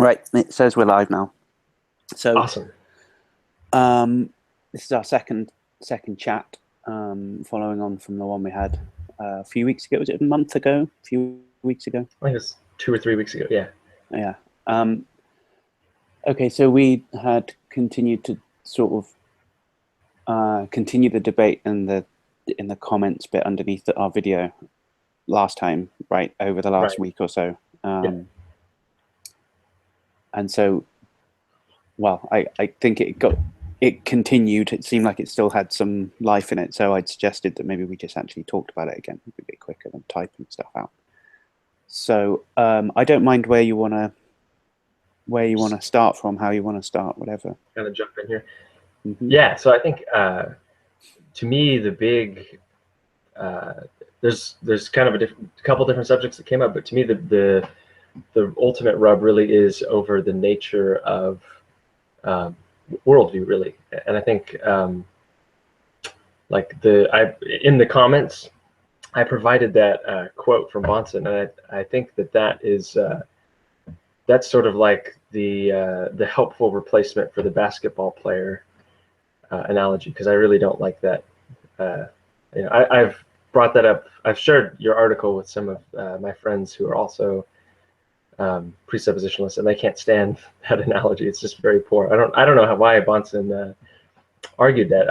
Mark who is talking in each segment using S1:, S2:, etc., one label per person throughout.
S1: Right, it says we're live now. So
S2: Awesome.
S1: This is our second chat, following on from the one we had a few weeks ago. Was it a month ago? A few weeks ago?
S2: I think it was 2 or 3 weeks ago. Yeah.
S1: Yeah. Okay, so we had continued to sort of continue the debate in the comments bit underneath our video last time, right, over the last week or so.
S2: Yeah.
S1: And so, well, I think it continued. It seemed like it still had some life in it. So I'd suggested that maybe we just actually talked about it again. It'd be a bit quicker than typing stuff out. So I don't mind where you want to start from, how you want to start, whatever.
S2: Kind of jump in here.
S1: Mm-hmm.
S2: Yeah. So I think to me the big there's kind of a couple different subjects that came up, but to me the ultimate rub really is over the nature of worldview, really. And I think in the comments I provided that quote from Bonson, and I think that is that's sort of like the helpful replacement for the basketball player analogy, because I really don't like that. I've brought that up. I've shared your article with some of my friends who are also presuppositionalists, and they can't stand that analogy. It's just very poor. I don't know why Bonson argued that.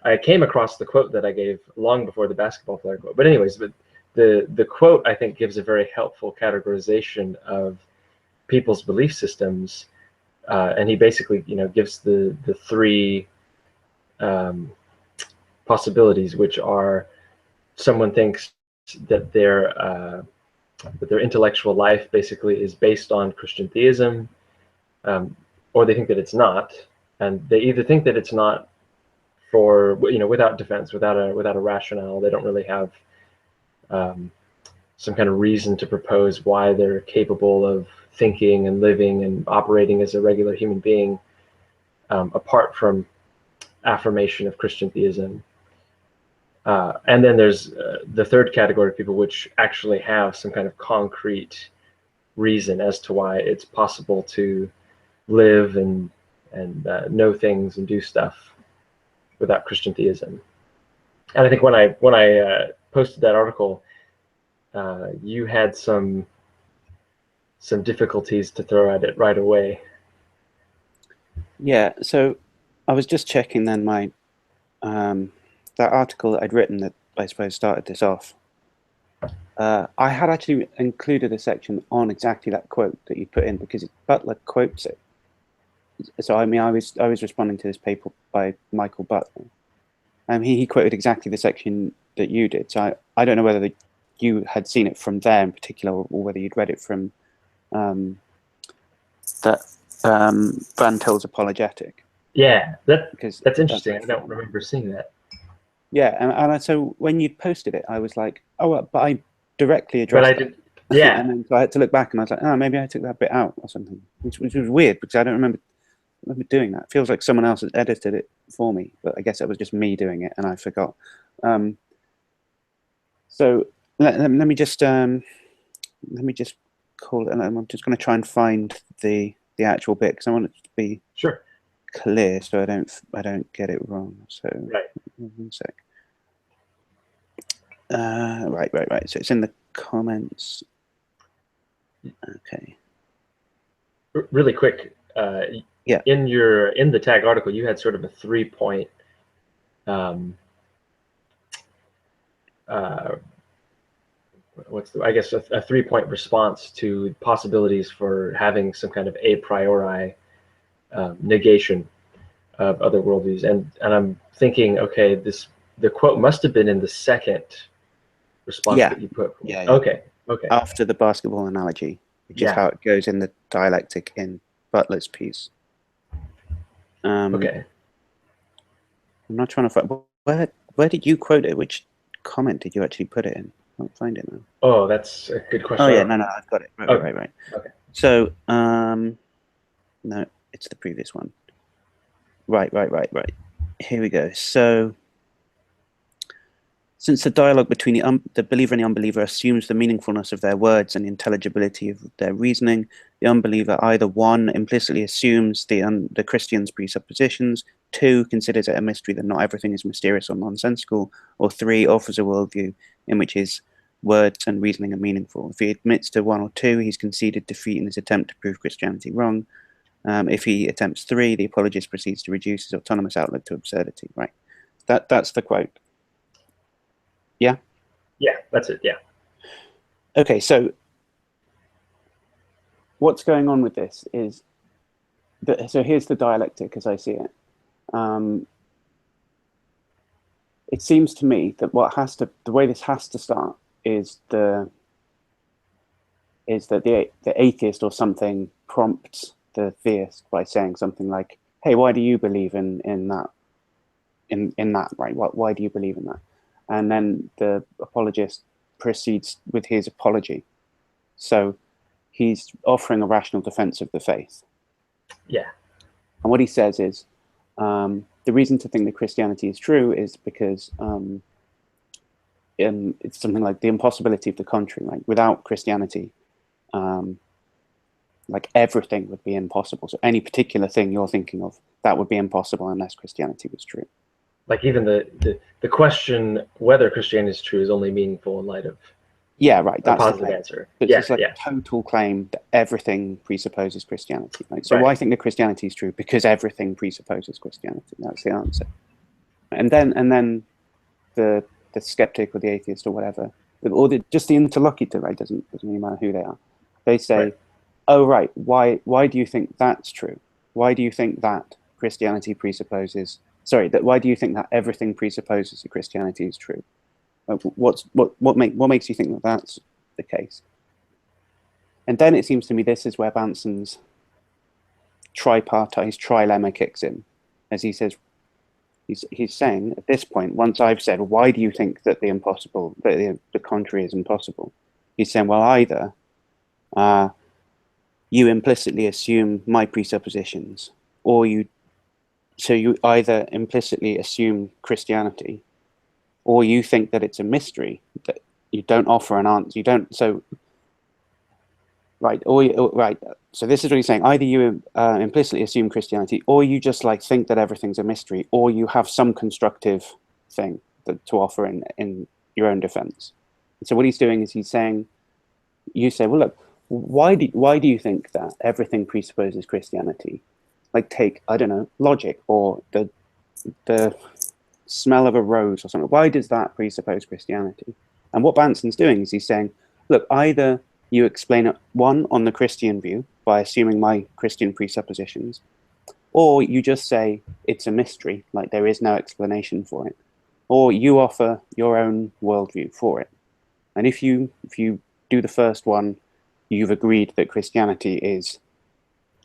S2: I came across the quote that I gave long before the basketball player quote. But anyways, the quote I think gives a very helpful categorization of people's belief systems, and he basically gives the three possibilities, which are someone thinks that their intellectual life basically is based on Christian theism, or they think that it's not, and they either think that it's not for without defense, without a rationale. They don't really have some kind of reason to propose why they're capable of thinking and living and operating as a regular human being apart from affirmation of Christian theism. And then there's the third category of people which actually have some kind of concrete reason as to why it's possible to live and know things and do stuff without Christian theism. And I think when I posted that article, you had some difficulties to throw at it right away.
S1: Yeah. So I was just checking then my that article that I'd written that I suppose started this off. I had actually included a section on exactly that quote that you put in, because Butler quotes it. So I mean, I was responding to this paper by Michael Butler, and he quoted exactly the section that you did. So I don't know whether you had seen it from there in particular, or whether you'd read it from that Van Til's apologetic.
S2: Yeah, that's interesting. I don't remember seeing that.
S1: Yeah, and so when you posted it, I was like, oh, but I directly addressed it.
S2: But I did, yeah.
S1: And then so I had to look back, and I was like, oh, maybe I took that bit out or something, which was weird, because I don't remember doing that. It feels like someone else had edited it for me, but I guess it was just me doing it, and I forgot. So let me just call it, and I'm just going to try and find the actual bit, because I want it to be
S2: sure
S1: clear, so I don't get it wrong. So
S2: right.
S1: 1 sec. Right. So it's in the comments. Okay.
S2: Really quick.
S1: Yeah.
S2: In the tag article, you had sort of a 3-point a 3-point response to possibilities for having some kind of a priori negation of other worldviews, and I'm thinking, okay, the quote must have been in the second response that you put.
S1: Yeah.
S2: Okay.
S1: After the basketball analogy, which is how it goes in the dialectic in Butler's piece.
S2: Okay.
S1: I'm not trying to find where did you quote it? Which comment did you actually put it in? I can't find it now.
S2: Oh, that's a good question.
S1: Oh yeah, no, I've got it. Right.
S2: Okay.
S1: So no, it's the previous one. Right. Here we go. So Since the dialogue between the believer and the unbeliever assumes the meaningfulness of their words and the intelligibility of their reasoning, the unbeliever either 1, implicitly assumes the Christian's presuppositions, 2, considers it a mystery that not everything is mysterious or nonsensical, or 3, offers a worldview in which his words and reasoning are meaningful. If he admits to 1 or 2, he's conceded defeat in his attempt to prove Christianity wrong. If he attempts 3, the apologist proceeds to reduce his autonomous outlook to absurdity. Right? That's the quote. Yeah?
S2: Yeah, that's it, yeah.
S1: Okay, so what's going on with this is that, so here's the dialectic as I see it. It seems to me that the way this has to start is that the atheist or something prompts the theist by saying something like, hey, why do you believe in that, right? Why do you believe in that? And then the apologist proceeds with his apology. So he's offering a rational defense of the faith.
S2: Yeah.
S1: And what he says is, the reason to think that Christianity is true is because it's something like the impossibility of the contrary. Like without Christianity, like everything would be impossible. So any particular thing you're thinking of, that would be impossible unless Christianity was true.
S2: Like even the question whether Christianity is true is only meaningful in light of
S1: right. That's
S2: a positive answer.
S1: It's like a total claim that everything presupposes Christianity. Right? So why think that Christianity is true? Because everything presupposes Christianity. That's the answer. And then the skeptic or the atheist or whatever, or just the interlocutor, right? Doesn't really matter who they are. They say, right. Oh, right. Why do you think that's true? Why do you think that Christianity presupposes? Why do you think that everything presupposes that Christianity is true? What makes you think that that's the case? And then it seems to me this is where Bonson's tripartite trilemma kicks in, as he says, he's saying at this point, once I've said, why do you think that the contrary is impossible? He's saying, well, either you implicitly assume my presuppositions, or you either implicitly assume Christianity, or you think that it's a mystery that you don't offer an answer. You don't. So right, right. So this is what he's saying. Either you implicitly assume Christianity, or you just like think that everything's a mystery, or you have some constructive thing to offer in your own defense. And so what he's doing is he's saying, you say, well, look, why do you think that everything presupposes Christianity? Like take, I don't know, logic or the smell of a rose or something. Why does that presuppose Christianity? And what Bonson's doing is he's saying, look, either you explain it, 1, on the Christian view by assuming my Christian presuppositions, or you just say it's a mystery, like there is no explanation for it, or you offer your own worldview for it. And if you do the first one, you've agreed that Christianity is,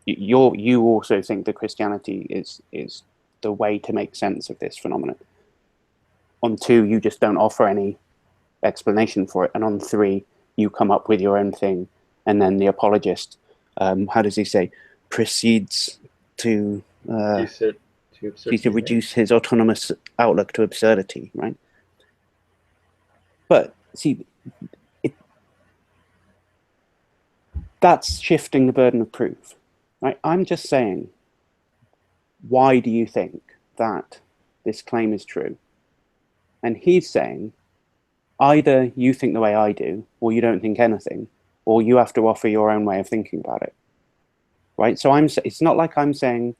S1: you also think that Christianity is the way to make sense of this phenomenon. On 2, you just don't offer any explanation for it. And on 3, you come up with your own thing. And then the apologist, how does he say, proceeds to reduce his autonomous outlook to absurdity, right? But see, that's shifting the burden of proof, right? I'm just saying, why do you think that this claim is true? And he's saying, either you think the way I do, or you don't think anything, or you have to offer your own way of thinking about it, right? So it's not like I'm saying,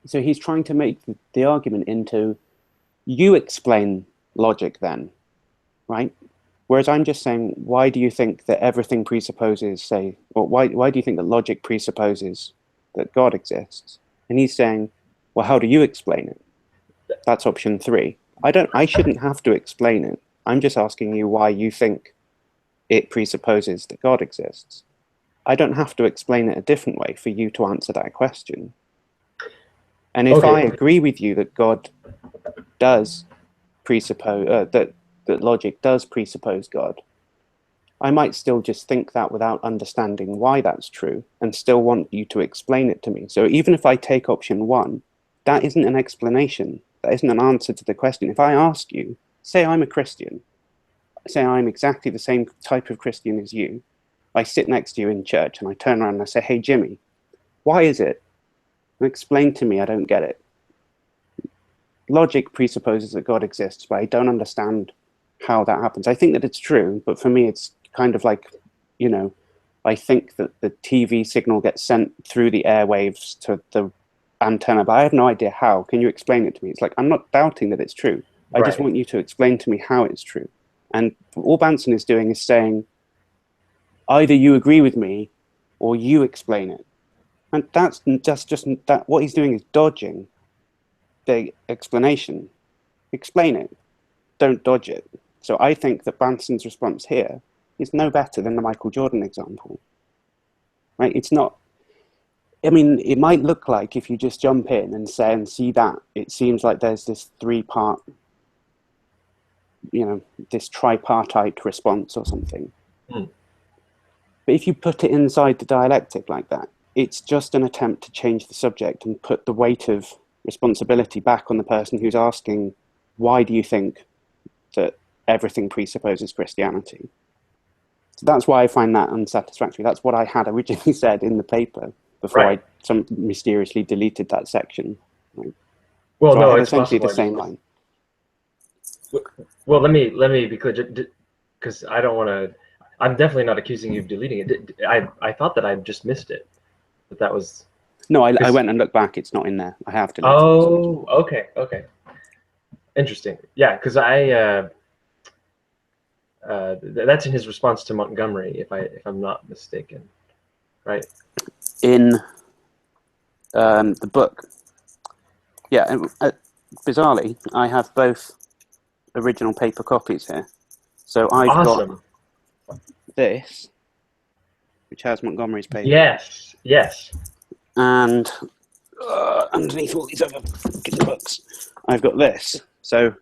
S1: so he's trying to make the argument into, you explain logic then, right? Whereas I'm just saying, why do you think that everything presupposes, say, or why do you think that logic presupposes that God exists? And he's saying, well, how do you explain it? That's option 3. I shouldn't have to explain it. I'm just asking you why you think it presupposes that God exists. I don't have to explain it a different way for you to answer that question. And if I agree with you that God does presuppose, that logic does presuppose God, I might still just think that without understanding why that's true and still want you to explain it to me. So even if I take option 1, that isn't an explanation. That isn't an answer to the question. If I ask you, say I'm a Christian, say I'm exactly the same type of Christian as you. I sit next to you in church and I turn around and I say, hey, Jimmy, why is it? Explain to me, I don't get it. Logic presupposes that God exists, but I don't understand how that happens. I think that it's true, but for me, it's kind of like, you know, I think that the TV signal gets sent through the airwaves to the antenna, but I have no idea how. Can you explain it to me? It's like, I'm not doubting that it's true. I just want you to explain to me how it's true. And all Bonson is doing is saying, either you agree with me or you explain it. And that's just that. What he's doing is dodging the explanation. Explain it. Don't dodge it. So I think that Bonson's response here is no better than the Michael Jordan example. Right? It's not. I mean, it might look like if you just jump in and say and see that, it seems like there's this three-part, you know, this tripartite response or something. Mm. But if you put it inside the dialectic like that, it's just an attempt to change the subject and put the weight of responsibility back on the person who's asking, why do you think that everything presupposes Christianity? So that's why I find that unsatisfactory. That's what I had originally said in the paper before I mysteriously deleted that section. Right?
S2: Well,
S1: so
S2: no,
S1: I had
S2: it's
S1: essentially
S2: possible.
S1: the same line.
S2: Well, let me be clear, because I don't want to. I'm definitely not accusing you of deleting it. I thought that I just missed it. That was.
S1: No, I went and looked back. It's not in there. I have deleted it.
S2: Oh, okay. Interesting. Yeah, because that's in his response to Montgomery, if I'm not mistaken, right?
S1: In the book, yeah. Bizarrely, I have both original paper copies here. So I've got this, which has Montgomery's paper.
S2: Yes.
S1: And underneath all these other books, I've got this. So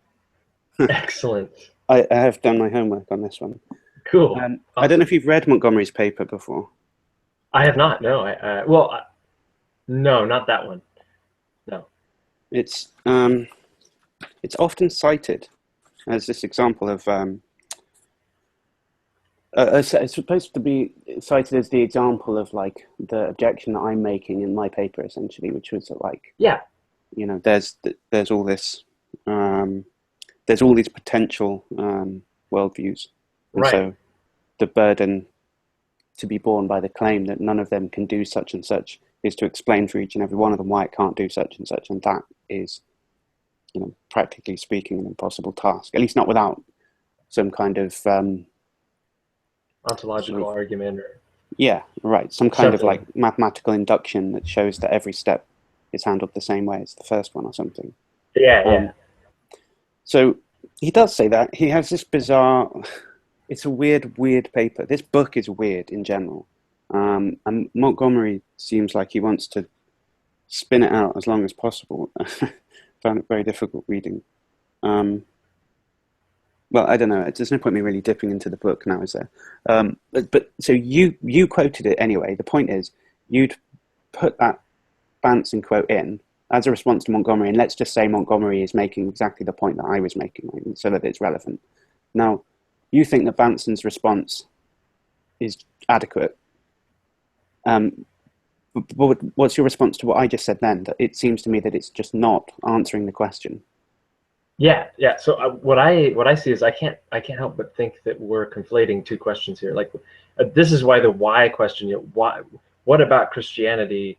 S2: excellent.
S1: I have done my homework on this one.
S2: Cool. Awesome.
S1: I don't know if you've read Montgomery's paper before.
S2: I have not. No. No, not that one. No.
S1: It's often cited as this example of. It's supposed to be cited as the example of like the objection that I'm making in my paper, essentially, which was like, you know, there's all this, there's all these potential worldviews, and so the burden to be borne by the claim that none of them can do such and such is to explain for each and every one of them why it can't do such and such, and that is, you know, practically speaking, an impossible task. At least not without some kind of
S2: ontological argument, or
S1: some kind of like mathematical induction that shows that every step is handled the same way as the first one or something. So he does say that. He has this bizarre, it's a weird paper. This book is weird in general, and Montgomery seems like he wants to spin it out as long as possible. I found it very difficult reading. Well, I don't know. There's no point me really dipping into the book now, is there? But so you quoted it anyway. The point is, you'd put that Bonson quote in as a response to Montgomery, and let's just say Montgomery is making exactly the point that I was making, right, so that it's relevant. Now, you think that Bonson's response is adequate. What's your response to what I just said then? That it seems to me that it's just not answering the question.
S2: Yeah. So what I see is I can't help but think that we're conflating two questions here. Like, this is why the why question. What about Christianity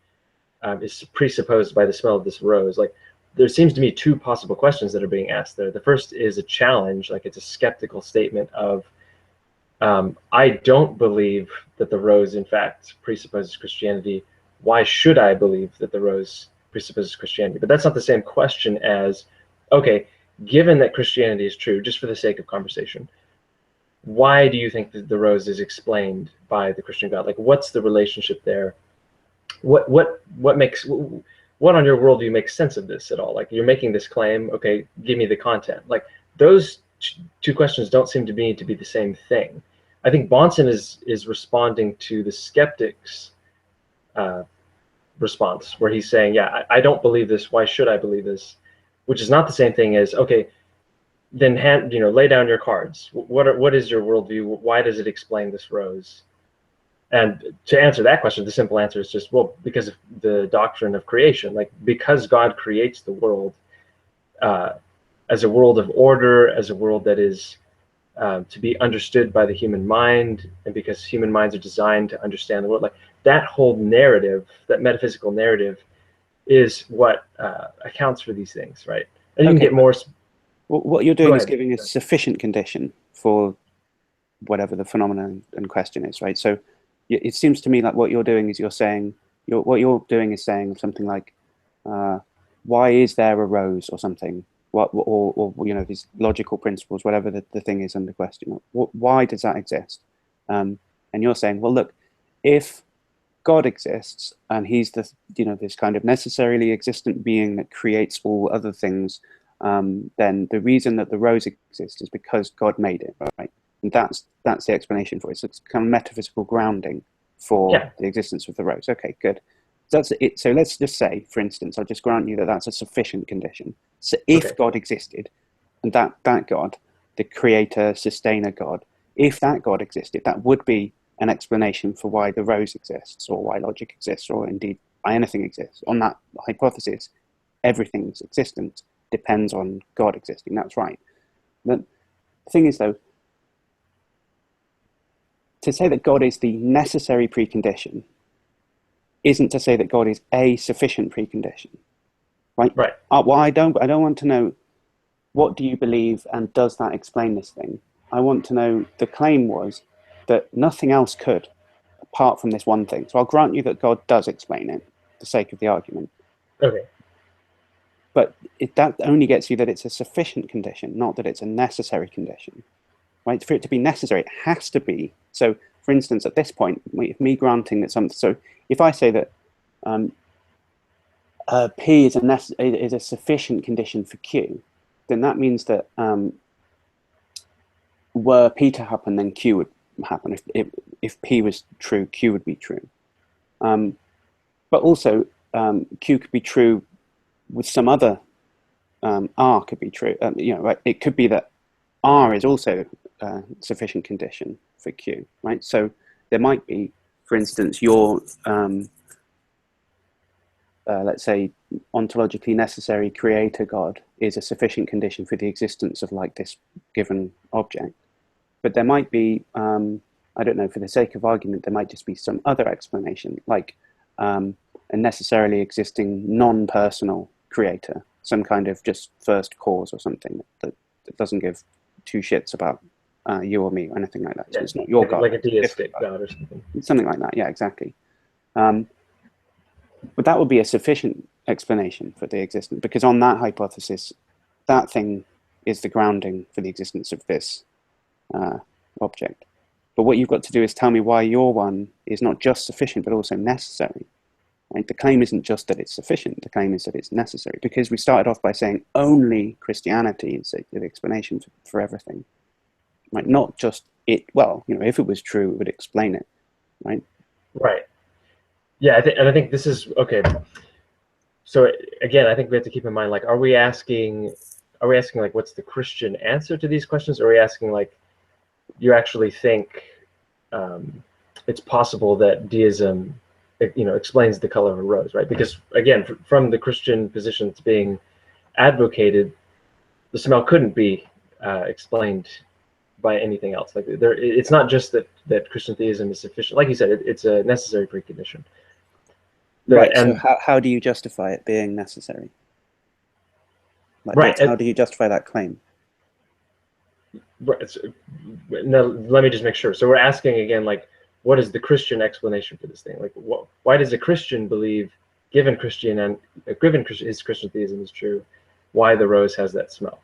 S2: is presupposed by the smell of this rose? Like, there seems to me two possible questions that are being asked there. The first is a challenge, like it's a skeptical statement of, I don't believe that the rose in fact presupposes Christianity. Why should I believe that the rose presupposes Christianity? But that's not the same question as, okay, given that Christianity is true, just for the sake of conversation, why do you think that the rose is explained by the Christian God? Like, what's the relationship there? What on your worldview makes sense of this at all? Like, you're making this claim, okay, give me the content. Like, those two questions don't seem to me to be the same thing. I think Bonson is responding to the skeptic's response, where he's saying, yeah, I don't believe this. Why should I believe this? Which is not the same thing as, okay, then lay down your cards. What is your worldview? Why does it explain this rose? And to answer that question, the simple answer is just, well, because of the doctrine of creation. Like, because God creates the world as a world of order, as a world that is to be understood by the human mind, and because human minds are designed to understand the world, like that whole narrative, that metaphysical narrative, is what accounts for these things, right? And you can get more.
S1: What you're doing is giving a sufficient condition for whatever the phenomenon in question is, right? So it seems to me like what you're doing is saying something like, why is there a rose or something? Or these logical principles, whatever the thing is under question. Why does that exist? And you're saying, well, look, if God exists and he's this kind of necessarily existent being that creates all other things, then the reason that the rose exists is because God made it, right? And that's the explanation for it. So it's kind of metaphysical grounding for the existence of the rose. Okay, good. That's it. So let's just say, for instance, I'll just grant you that that's a sufficient condition. So if God existed, and that God, the creator, sustainer God, if that God existed, that would be an explanation for why the rose exists, or why logic exists, or indeed why anything exists. On that hypothesis, everything's existence depends on God existing. That's right. The thing is, though, to say that God is the necessary precondition isn't to say that God is a sufficient precondition, right?
S2: Right.
S1: Well, I don't want to know what do you believe and does that explain this thing. I want to know, the claim was that nothing else could, apart from this one thing. So I'll grant you that God does explain it, for the sake of the argument.
S2: Okay.
S1: But that only gets you that it's a sufficient condition, not that it's a necessary condition, right? For it to be necessary, it has to be. So, for instance, at this point, if me granting that something, so if I say that P is a sufficient condition for Q, then that means that were P to happen, then Q would happen. If P was true, Q would be true. But also, Q could be true with some other, R could be true. Right? It could be that R is also a sufficient condition for Q, right? So there might be, for instance, your, let's say, ontologically necessary creator God is a sufficient condition for the existence of like this given object. But there might be, I don't know, for the sake of argument, there might just be some other explanation, like a necessarily existing non-personal creator, some kind of just first cause or something that doesn't give two shits about you or me or anything like that. So it's not your God.
S2: Like a deistic God or something.
S1: Something like that, yeah, exactly. But that would be a sufficient explanation for the existence, because on that hypothesis, that thing is the grounding for the existence of this object. But what you've got to do is tell me why your one is not just sufficient, but also necessary. Right? The claim isn't just that it's sufficient, the claim is that it's necessary, because we started off by saying only Christianity is the explanation for everything. Right? Not just it, well, if it was true, it would explain it, right?
S2: Right. Yeah, I think this is, okay. So again, I think we have to keep in mind, like, are we asking like, what's the Christian answer to these questions? Or are we asking like, you actually think it's possible that deism, explains the color of a rose, right? Because again, from the Christian position that's being advocated, the smell couldn't be explained by anything else. Like, it's not just that Christian theism is sufficient. Like you said, it's a necessary precondition.
S1: Right. And so how do you justify it being necessary? Like,
S2: right.
S1: How do you justify that claim?
S2: Right. Now, let me just make sure. So we're asking again, like, what is the Christian explanation for this thing? Like, why does a Christian believe, given his Christian theism is true, why the rose has that smell?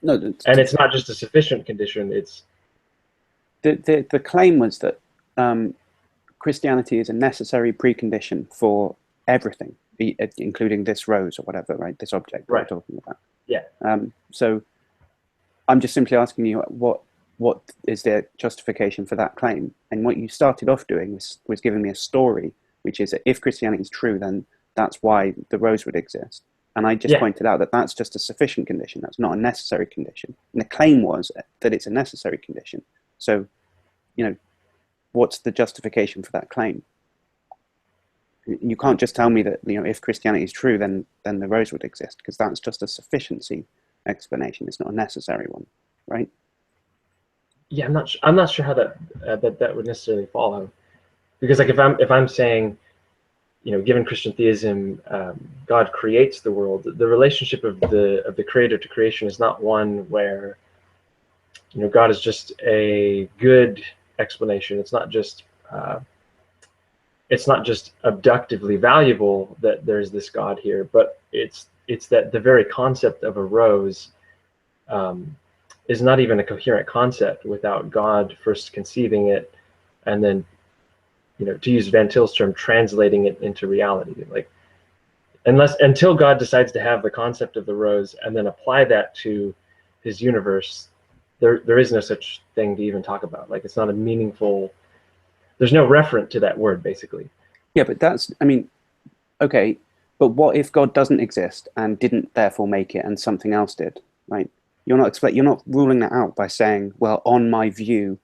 S1: No,
S2: and it's not just a sufficient condition. It's
S1: the claim was that Christianity is a necessary precondition for everything, including this rose or whatever, right? This object
S2: right.
S1: we're talking about.
S2: Yeah.
S1: So I'm just simply asking you what is the justification for that claim? And what you started off doing was giving me a story, which is that if Christianity is true, then that's why the rose would exist. And I just
S2: Yeah.
S1: pointed out that that's just a sufficient condition. That's not a necessary condition. And the claim was that it's a necessary condition. So, what's the justification for that claim? You can't just tell me that, if Christianity is true, then the rose would exist, because that's just a sufficiency explanation. It's not a necessary one, right?
S2: Yeah, I'm not sure how that would necessarily follow, because like if I'm saying, given Christian theism, God creates the world. The relationship of the creator to creation is not one where, God is just a good explanation. It's not just abductively valuable that there's this God here, but it's that the very concept of a rose is not even a coherent concept without God first conceiving it, and then, to use Van Til's term, translating it into reality. Like, until God decides to have the concept of the rose and then apply that to his universe, there is no such thing to even talk about. Like, it's not a meaningful. There's no referent to that word, basically.
S1: Yeah, but okay. But what if God doesn't exist and didn't therefore make it, and something else did, right? You're not ruling that out by saying, well, on my view,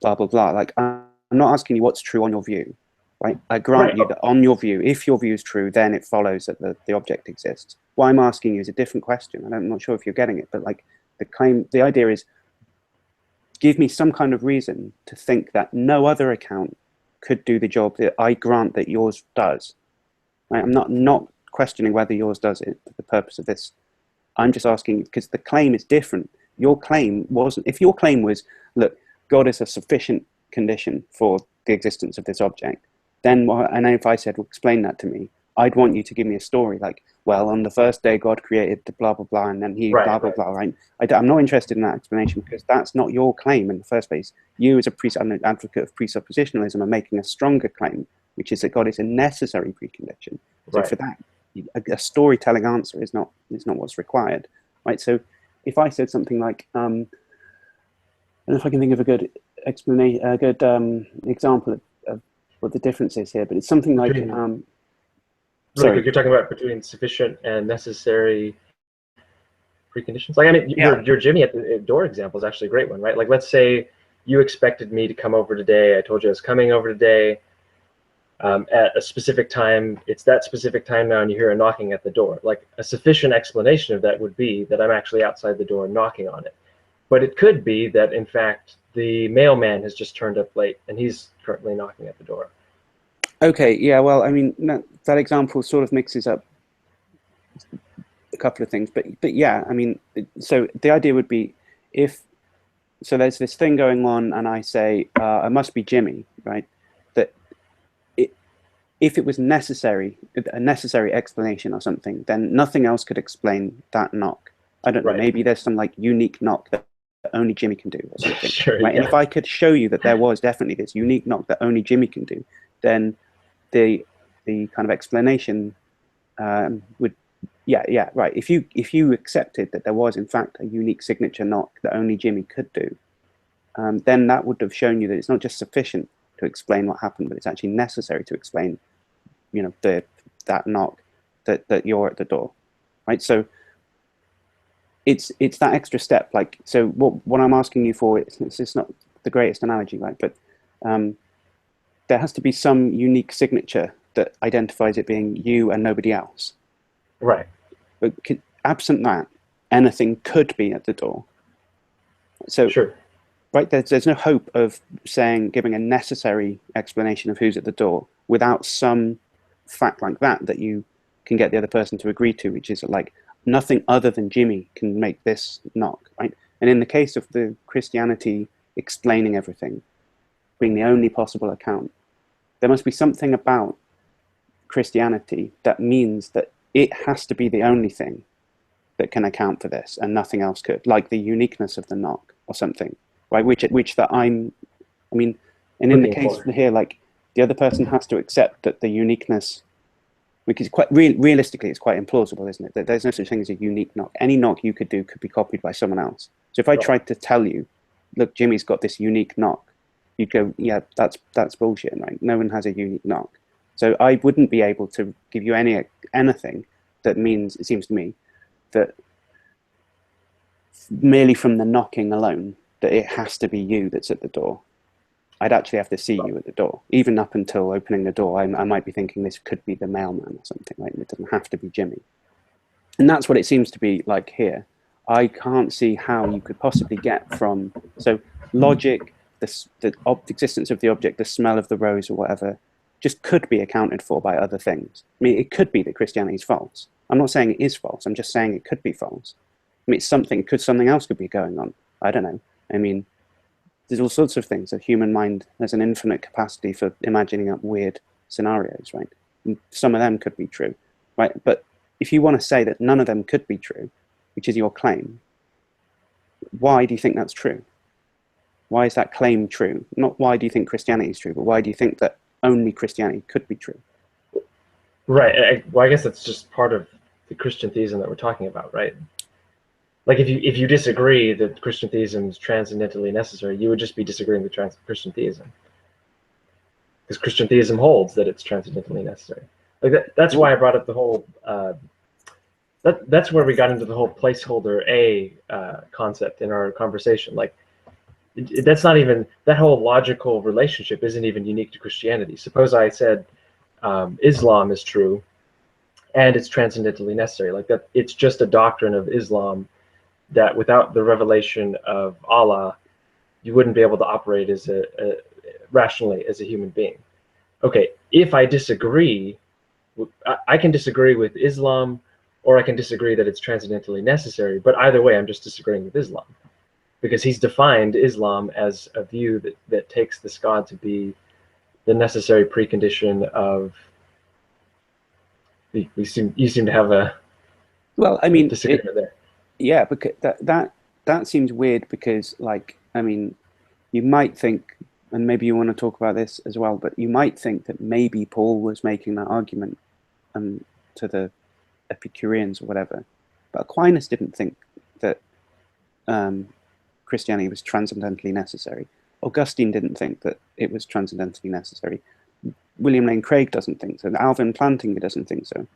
S1: blah blah blah. Like, I'm not asking you what's true on your view, right? I grant you that on your view, if your view is true, then it follows that the object exists. What I'm asking you is a different question, and I'm not sure if you're getting it, but like the idea is, give me some kind of reason to think that no other account could do the job that I grant that yours does. Right? I'm not questioning whether yours does it for the purpose of this. I'm just asking, because the claim is different. Your claim wasn't, if your claim was, look, God is a sufficient condition for the existence of this object, then, and if I said, well, explain that to me, I'd want you to give me a story, like, well, on the first day God created the blah, blah, blah, and then he blah, blah, blah, right? I'm not interested in that explanation, because that's not your claim in the first place. You, as I'm an advocate of presuppositionalism, are making a stronger claim, which is that God is a necessary precondition. So for that, a storytelling answer is not what's required, right? So if I said something like, and if I can think of a good explanation, a good example of what the difference is here, but it's something like,
S2: sorry, you're talking about between sufficient and necessary preconditions. Like, I mean, your Jimmy at the door example is actually a great one, right? Like, let's say you expected me to come over today. I told you I was coming over today. At a specific time, it's that specific time now, and you hear a knocking at the door. Like, a sufficient explanation of that would be that I'm actually outside the door knocking on it. But it could be that, in fact, the mailman has just turned up late, and he's currently knocking at the door.
S1: Okay, yeah, well, I mean, that example sort of mixes up a couple of things, but yeah, I mean, so the idea would be, so there's this thing going on, and I say, I must be Jimmy, right? If it was necessary, a necessary explanation or something, then nothing else could explain that knock. I don't know, maybe there's some like unique knock that only Jimmy can do or something.
S2: Sure,
S1: right?
S2: Yeah.
S1: And if I could show you that there was definitely this unique knock that only Jimmy can do, then the kind of explanation would, yeah, right. If you accepted that there was in fact a unique signature knock that only Jimmy could do, then that would have shown you that it's not just sufficient to explain what happened, but it's actually necessary to explain, that knock, that you're at the door, right? So it's that extra step. Like, so what I'm asking you for, it's not the greatest analogy, right? But there has to be some unique signature that identifies it being you and nobody else.
S2: Right.
S1: But absent that, anything could be at the door. So,
S2: sure.
S1: Right, there's no hope of giving a necessary explanation of who's at the door without some fact like that you can get the other person to agree to, which is like nothing other than Jimmy can make this knock, right? And in the case of the Christianity explaining everything, being the only possible account, there must be something about Christianity that means that it has to be the only thing that can account for this, and nothing else could, like the uniqueness of the knock or something, right? Which that and in the case here, like the other person has to accept that the uniqueness, which is quite realistically, it's quite implausible, isn't it? That there's no such thing as a unique knock. Any knock you could do could be copied by someone else. So if I tried to tell you, look, Jimmy's got this unique knock, you'd go, yeah, that's bullshit, right? No one has a unique knock. So I wouldn't be able to give you anything that means, it seems to me, that merely from the knocking alone, that it has to be you that's at the door. I'd actually have to see you at the door. Even up until opening the door, I might be thinking this could be the mailman or something, right? It doesn't have to be Jimmy. And that's what it seems to be like here. I can't see how you could possibly get from, so logic, the existence of the object, the smell of the rose or whatever, just could be accounted for by other things. I mean, it could be that Christianity is false. I'm not saying it is false. I'm just saying it could be false. I mean, something else could be going on. I don't know. I mean, there's all sorts of things. The human mind has an infinite capacity for imagining up weird scenarios, right? And some of them could be true, right? But if you want to say that none of them could be true, which is your claim, why do you think that's true? Why is that claim true? Not why do you think Christianity is true, but why do you think that only Christianity could be true?
S2: Right. Well, I guess that's just part of the Christian theism that we're talking about, right? Like if you disagree that Christian theism is transcendentally necessary, you would just be disagreeing with Christian theism, because Christian theism holds that it's transcendentally necessary. Like that's why I brought up the whole. That's where we got into the whole placeholder A concept in our conversation. Like that's not even, that whole logical relationship isn't even unique to Christianity. Suppose I said Islam is true, and it's transcendentally necessary. Like that, it's just a doctrine of Islam that without the revelation of Allah, you wouldn't be able to operate as rationally as a human being. Okay, if I disagree, I can disagree with Islam, or I can disagree that it's transcendentally necessary, but either way, I'm just disagreeing with Islam, because he's defined Islam as a view that takes this God to be the necessary precondition of, you seem to have a disagreement there.
S1: Yeah, because that seems weird, because, like, I mean, you might think, and maybe you want to talk about this as well, but you might think that maybe Paul was making that argument to the Epicureans or whatever, but Aquinas didn't think that Christianity was transcendentally necessary. Augustine didn't think that it was transcendentally necessary. William Lane Craig doesn't think so. Alvin Plantinga doesn't think so.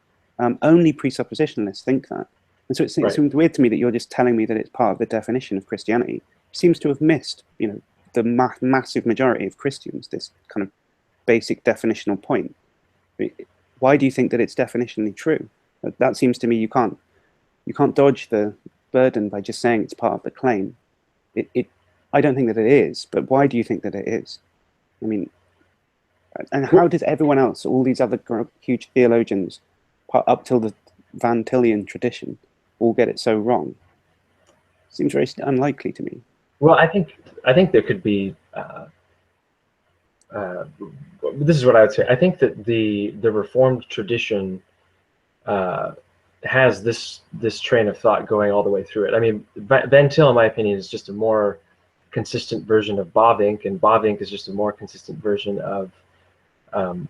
S1: Only presuppositionalists think that. And so it seems weird to me that you're just telling me that it's part of the definition of Christianity. It seems to have missed, the massive majority of Christians, this kind of basic definitional point. Why do you think that it's definitionally true? That seems to me you can't dodge the burden by just saying it's part of the claim. I don't think that it is, but why do you think that it is? I mean, and how does everyone else, all these other huge theologians, up till the Van Tillian tradition, all get it so wrong? Seems very unlikely to me.
S2: Well, I think there could be. This is what I would say. I think that the Reformed tradition has this train of thought going all the way through it. I mean, Van Til, in my opinion, is just a more consistent version of Bavinck, and Bavinck is just a more consistent version of I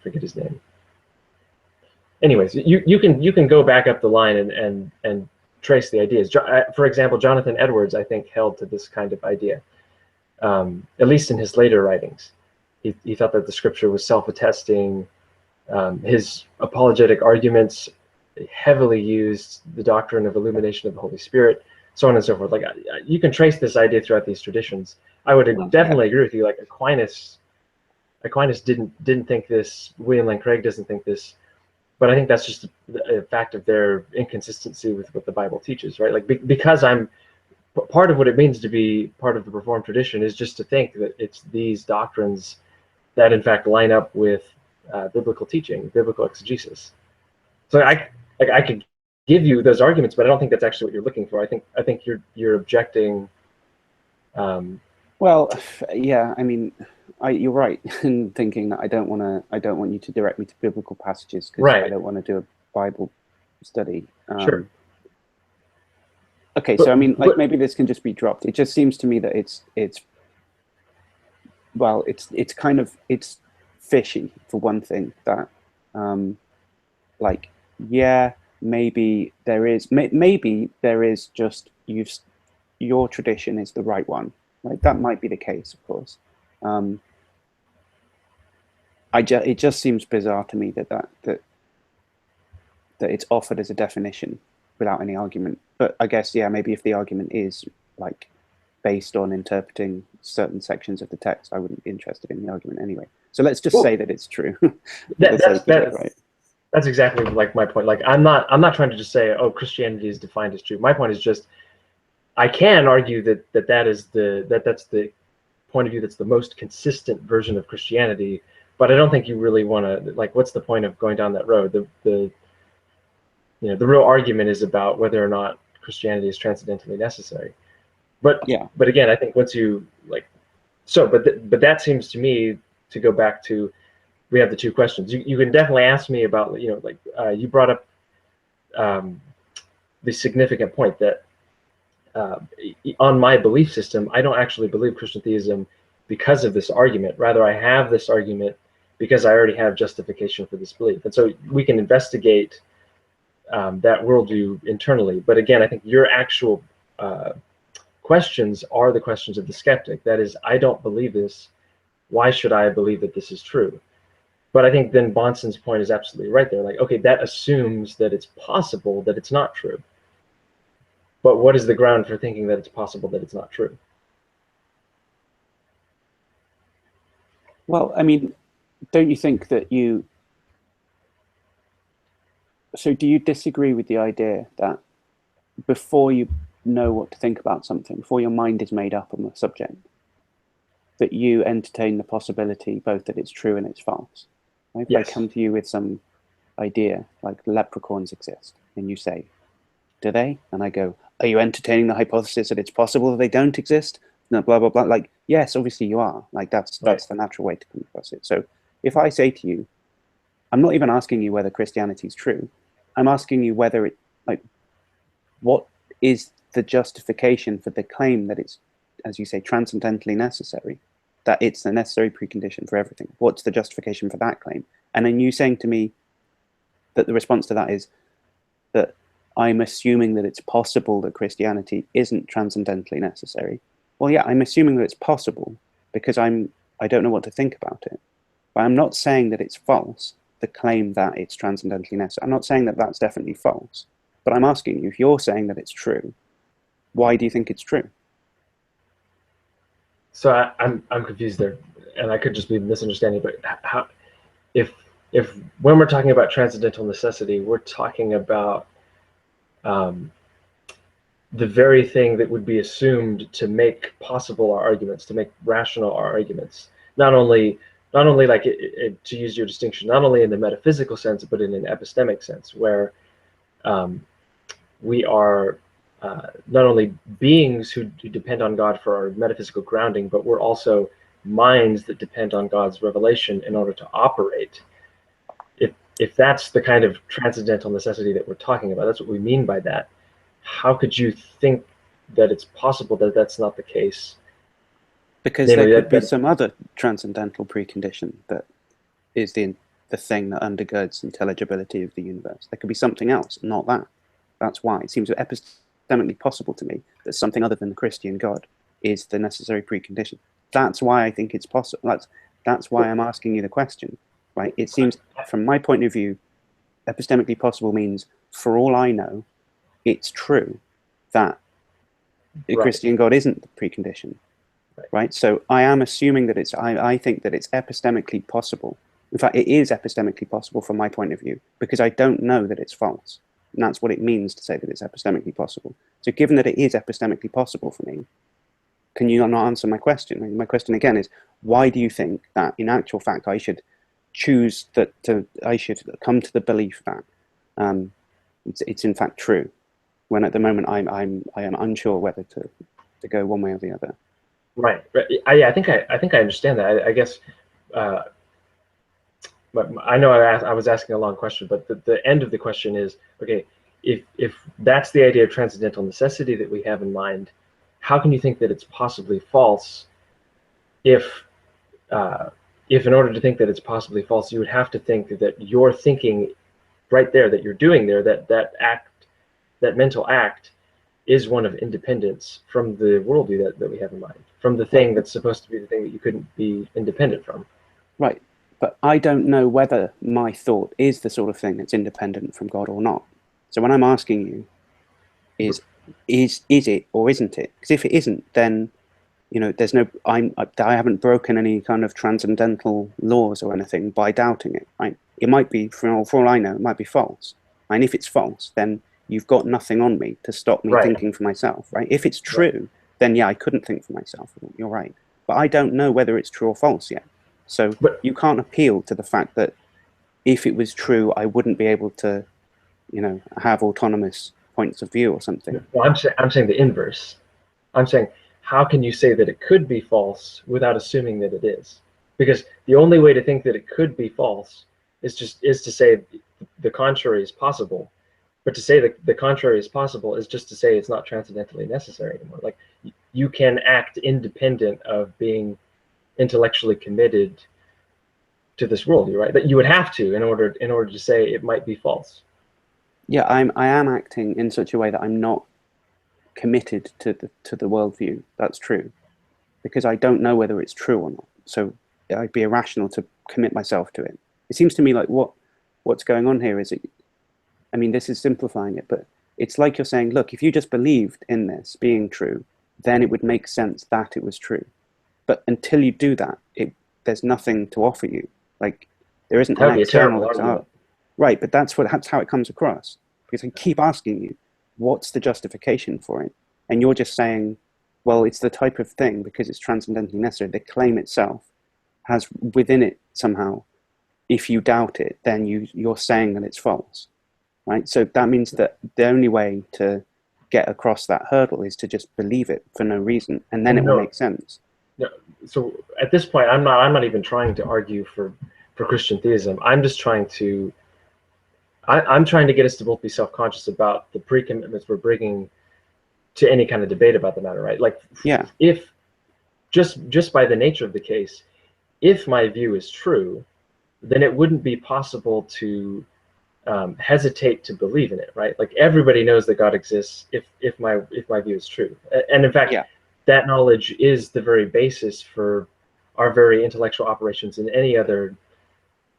S2: forget his name. Anyways, you can go back up the line and trace the ideas. For example, Jonathan Edwards, I think, held to this kind of idea, at least in his later writings. He thought that the scripture was self-attesting. His apologetic arguments heavily used the doctrine of illumination of the Holy Spirit, so on and so forth. Like, you can trace this idea throughout these traditions. I would definitely agree with you. Like Aquinas didn't think this. William Lane Craig doesn't think this. But I think that's just a fact of their inconsistency with what the Bible teaches, right? Like, because part of what it means to be part of the Reformed tradition is just to think that it's these doctrines that in fact line up with biblical teaching, biblical exegesis. So I could give you those arguments, but I don't think that's actually what you're looking for. I think you're objecting.
S1: Well, yeah, I mean, you're right in thinking that I don't want you to direct me to biblical passages, because I don't want to do a Bible study.
S2: Sure.
S1: Okay, so I mean, like, maybe this can just be dropped. It just seems to me that it's kind of, it's fishy, for one thing, that like, yeah, maybe there is just your tradition is the right one. Like, that might be the case, of course. It just seems bizarre to me that that it's offered as a definition without any argument. But I guess, yeah, maybe if the argument is like based on interpreting certain sections of the text, I wouldn't be interested in the argument anyway. So let's just say that it's true.
S2: That's exactly like my point. Like I'm not trying to just say, oh, Christianity is defined as true. My point is just, I can argue that's the point of view that's the most consistent version of Christianity, but I don't think you really want to, like, what's the point of going down that road? The real argument is about whether or not Christianity is transcendentally necessary. But
S1: yeah,
S2: but again, I think once you but that seems to me to go back to, we have the two questions. You can definitely ask me about, you brought up the significant point that on my belief system, I don't actually believe Christian theism because of this argument. Rather, I have this argument because I already have justification for this belief. And so we can investigate that worldview internally. But again, I think your actual questions are the questions of the skeptic. That is, I don't believe this. Why should I believe that this is true? But I think then Bonson's point is absolutely right there. Like, okay, that assumes that it's possible that it's not true. But what is the ground for thinking that it's possible that it's not true?
S1: Well, I mean, don't you think that so do you disagree with the idea that before you know what to think about something, before your mind is made up on the subject, that you entertain the possibility both that it's true and it's false? Right?
S2: Yes.
S1: If I come to you with some idea, like leprechauns exist, and you say, do they? And I go, are you entertaining the hypothesis that it's possible that they don't exist? No, blah, blah, blah. Like, yes, obviously you are. Like, that's the natural way to come across it. So if I say to you, I'm not even asking you whether Christianity is true. I'm asking you whether it, like, what is the justification for the claim that it's, as you say, transcendentally necessary, that it's the necessary precondition for everything? What's the justification for that claim? And then you saying to me that the response to that is that I'm assuming that it's possible that Christianity isn't transcendentally necessary. Well, yeah, I'm assuming that it's possible because I don't know what to think about it. But I'm not saying that it's false, the claim that it's transcendentally necessary. I'm not saying that that's definitely false. But I'm asking you, if you're saying that it's true, why do you think it's true?
S2: So I'm confused there, and I could just be misunderstanding. But how, if when we're talking about transcendental necessity, we're talking about the very thing that would be assumed to make possible our arguments, to make rational our arguments. Not only like to use your distinction, not only in the metaphysical sense, but in an epistemic sense, where we are not only beings who depend on God for our metaphysical grounding, but we're also minds that depend on God's revelation in order to operate. If that's the kind of transcendental necessity that we're talking about, that's what we mean by that. How could you think that it's possible that that's not the case?
S1: Because there could be some other transcendental precondition that is the thing that undergirds intelligibility of the universe. There could be something else, not that. That's why it seems epistemically possible to me that something other than the Christian God is the necessary precondition. That's why I think it's possible. That's why I'm asking you the question, right? It seems, from my point of view, epistemically possible means, for all I know, it's true that the Christian God isn't the precondition, right? So I am assuming that I think that it's epistemically possible. In fact, it is epistemically possible from my point of view, because I don't know that it's false. And that's what it means to say that it's epistemically possible. So given that it is epistemically possible for me, can you not answer my question? And my question again is, why do you think that in actual fact I should choose that I should come to the belief that it's in fact true, when at the moment I am unsure whether to go one way or the other?
S2: Right. I think I understand that. I guess but I know I was asking a long question, but the end of the question is, okay, if that's the idea of transcendental necessity that we have in mind, how can you think that it's possibly false if in order to think that it's possibly false, you would have to think that your thinking right there, that you're doing there, that mental act is one of independence from the worldview that we have in mind, from the thing that's supposed to be the thing that you couldn't be independent from.
S1: Right. But I don't know whether my thought is the sort of thing that's independent from God or not. So when I'm asking you, is it or isn't it? Because if it isn't, then there's no. I haven't broken any kind of transcendental laws or anything by doubting it. Right? It might be, for all I know, it might be false. And if it's false, then you've got nothing on me to stop me thinking for myself. Right? If it's true, then yeah, I couldn't think for myself. You're right. But I don't know whether it's true or false yet. So you can't appeal to the fact that if it was true, I wouldn't be able to, have autonomous points of view or something.
S2: Well, I'm saying the inverse. I'm saying, how can you say that it could be false without assuming that it is? Because the only way to think that it could be false is to say the contrary is possible. But to say that the contrary is possible is just to say it's not transcendentally necessary anymore. Like, you can act independent of being intellectually committed to this worldview, right? That you would have to in order to say it might be false.
S1: Yeah, I am acting in such a way that I'm not committed to the worldview. That's true, because I don't know whether it's true or not. So I'd be irrational to commit myself to it. It seems to me like what's going on here is, I mean, this is simplifying it, but it's like you're saying, look, if you just believed in this being true, then it would make sense that it was true. But until you do that, there's nothing to offer you. Like, there isn't an external argument. Right, but that's how it comes across. Because I keep asking you, what's the justification for it? And you're just saying, well, it's the type of thing, because it's transcendentally necessary. The claim itself has within it somehow, if you doubt it, then you're saying that it's false. Right? So that means that the only way to get across that hurdle is to just believe it for no reason, and then it will make sense.
S2: No. So at this point, I'm not even trying to argue for Christian theism. I'm just trying to I'm trying to get us to both be self-conscious about the pre-commitments we're bringing to any kind of debate about the matter, right? Like,
S1: yeah,
S2: if just by the nature of the case, if my view is true, then it wouldn't be possible to hesitate to believe in it, right? Like, everybody knows that God exists if my view is true, and in fact, that knowledge is the very basis for our very intellectual operations in any other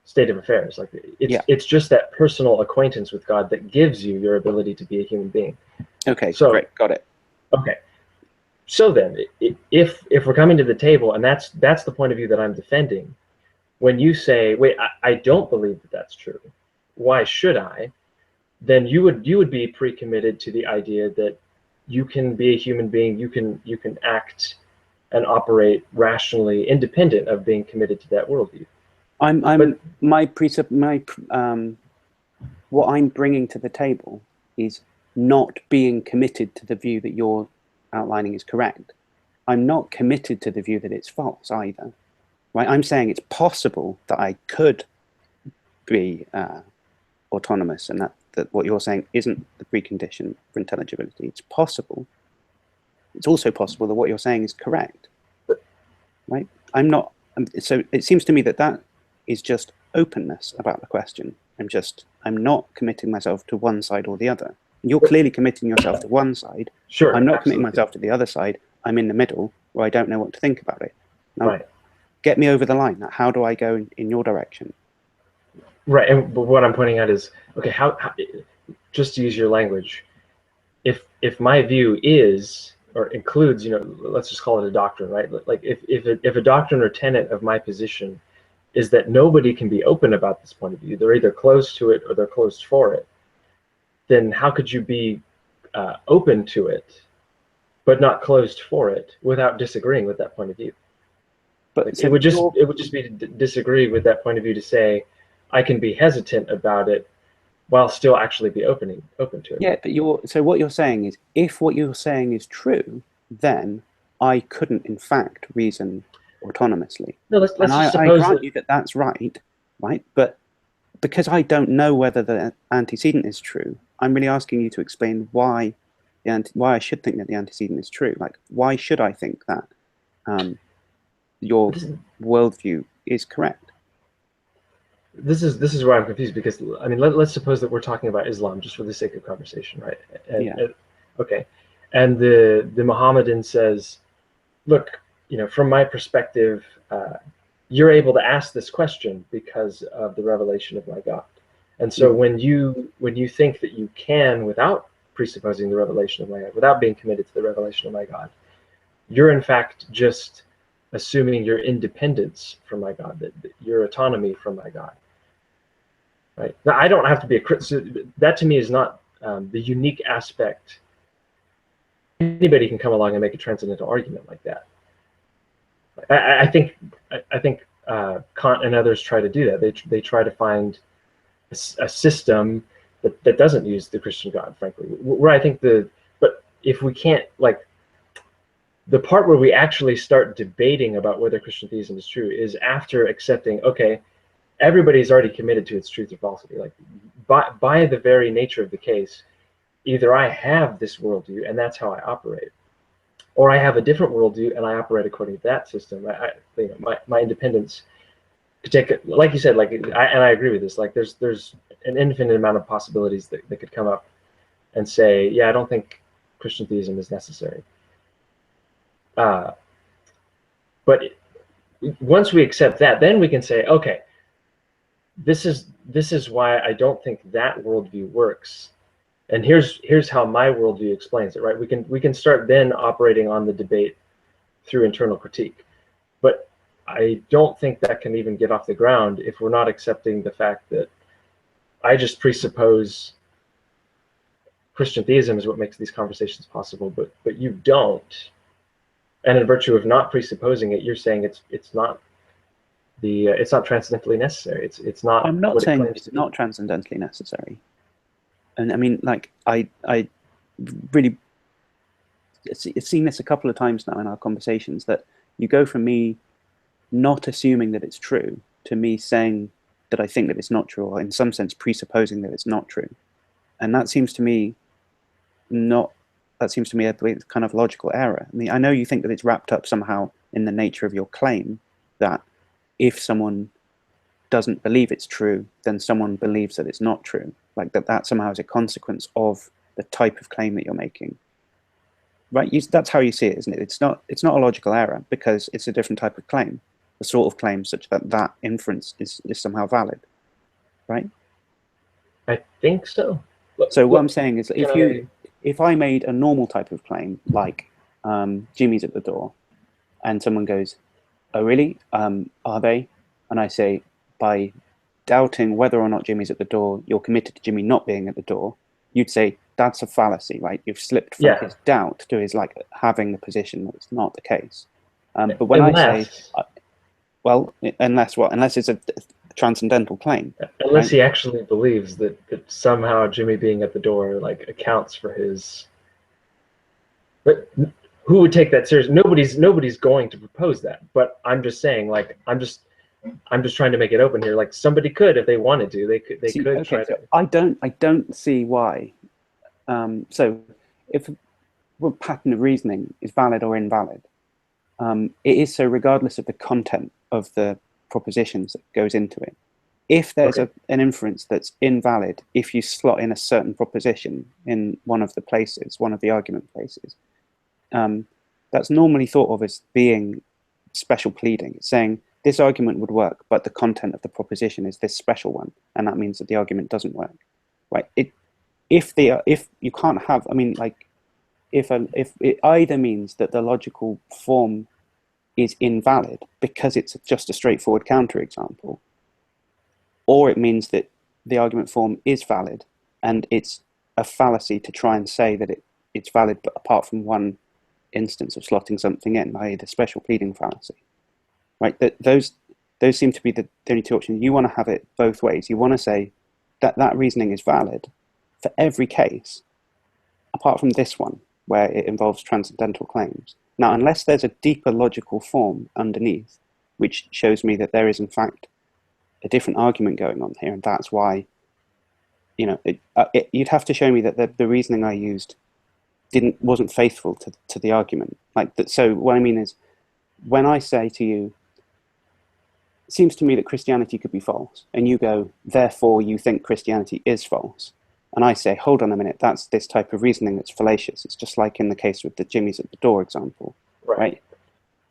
S2: state of affairs. Like, it's just that personal acquaintance with God that gives you your ability to be a human being.
S1: Okay, so great, got it.
S2: Okay, so then, if we're coming to the table, and that's the point of view that I'm defending, when you say, wait, I don't believe that that's true, why should I? Then you would be pre-committed to the idea that you can be a human being, you can act and operate rationally independent of being committed to that worldview.
S1: What I'm bringing to the table is not being committed to the view that you're outlining is correct. I'm not committed to the view that it's false either. Right? I'm saying it's possible that I could be autonomous, and that what you're saying isn't the precondition for intelligibility. It's possible. It's also possible that what you're saying is correct. Right? I'm not. So it seems to me that is just openness about the question. I'm not committing myself to one side or the other. You're clearly committing yourself to one side.
S2: Sure.
S1: I'm not committing myself to the other side. I'm in the middle where I don't know what to think about it. Now, get me over the line. How do I go in your direction?
S2: Right, but what I'm pointing out is, okay, how just to use your language, if my view is or includes, let's just call it a doctrine, right? Like, if a doctrine or tenet of my position is that nobody can be open about this point of view, they're either closed to it or they're closed for it, then how could you be open to it but not closed for it without disagreeing with that point of view? But like, it would just be to disagree with that point of view to say I can be hesitant about it while still actually be open to it.
S1: Yeah, but so what you're saying is, if what you're saying is true, then I couldn't in fact reason autonomously.
S2: No, let's
S1: I
S2: suppose
S1: grant you that that's right? But because I don't know whether the antecedent is true, I'm really asking you to explain why I should think that the antecedent is true. Like, why should I think that your worldview is correct?
S2: This is where I'm confused, because I mean, let's suppose that we're talking about Islam just for the sake of conversation, right? Okay, and the Mohammedan says, look, from my perspective, you're able to ask this question because of the revelation of my God. And so when you think that you can, without presupposing the revelation of my God, without being committed to the revelation of my God, you're in fact just assuming your independence from my God, that your autonomy from my God. Right? Now, I don't have to be a critic. That to me is not the unique aspect. Anybody can come along and make a transcendental argument like that. I think Kant and others try to do that. They try to find a system that doesn't use the Christian God, frankly. Where I think but if we can't, like, the part where we actually start debating about whether Christian theism is true is after accepting, okay, everybody's already committed to its truth or falsity. Like, by the very nature of the case, either I have this worldview and that's how I operate, or I have a different worldview and I operate according to that system. My independence could take, like you said, and I agree with this. Like, there's an infinite amount of possibilities that could come up and say, yeah, I don't think Christian theism is necessary. But once we accept that, then we can say, okay, this is why I don't think that worldview works, and here's how my worldview explains it. Right? We can start then operating on the debate through internal critique, but I don't think that can even get off the ground if we're not accepting the fact that I just presuppose Christian theism is what makes these conversations possible, but you don't. And in virtue of not presupposing it, you're saying it's not transcendentally necessary. It's not.
S1: I'm not saying it's not transcendentally necessary. And I mean, like, I really seen this a couple of times now in our conversations, that you go from me not assuming that it's true to me saying that I think that it's not true, or in some sense presupposing that it's not true. And that seems to me a kind of logical error. I mean, I know you think that it's wrapped up somehow in the nature of your claim, that if someone doesn't believe it's true, then someone believes that it's not true. Like that somehow is a consequence of the type of claim that you're making. Right? That's how you see it, isn't it? It's not a logical error because it's a different type of claim, the sort of claim such that inference is somehow valid. Right?
S2: I think so.
S1: So what I'm saying is, if I made a normal type of claim, like Jimmy's at the door, and someone goes, oh really? Are they? And I say, by doubting whether or not Jimmy's at the door, you're committed to Jimmy not being at the door, you'd say that's a fallacy, right? You've slipped from his doubt to his having the position that it's not the case. But when I say, well, unless it's a transcendental claim.
S2: Unless he actually believes that somehow Jimmy being at the door accounts for his. But who would take that seriously? Nobody's going to propose that. But I'm just saying, I'm just trying to make it open here. Like, somebody could, if they wanted to, they could try to.
S1: I don't see why. So if a pattern of reasoning is valid or invalid, it is so regardless of the content of the propositions that goes into it. If there's an inference that's invalid, if you slot in a certain proposition in one of the argument places, that's normally thought of as being special pleading. It's saying this argument would work, but the content of the proposition is this special one, and that means that the argument doesn't work. Right? If you can't have, I mean, if it either means that the logical form is invalid because it's just a straightforward counterexample, or it means that the argument form is valid and it's a fallacy to try and say that it's valid, but apart from one instance of slotting something in, i.e. the special pleading fallacy. Right? Those seem to be the only two options. You want to have it both ways. You want to say that reasoning is valid for every case, apart from this one, where it involves transcendental claims. Now, unless there's a deeper logical form underneath, which shows me that there is, in fact, a different argument going on here, and that's why, you'd have to show me that the reasoning I used wasn't faithful to the argument. So what I mean is, when I say to you, it seems to me that Christianity could be false, and you go, therefore you think Christianity is false. And I say, hold on a minute, that's this type of reasoning that's fallacious. It's just like in the case with the Jimmy's at the door example, right?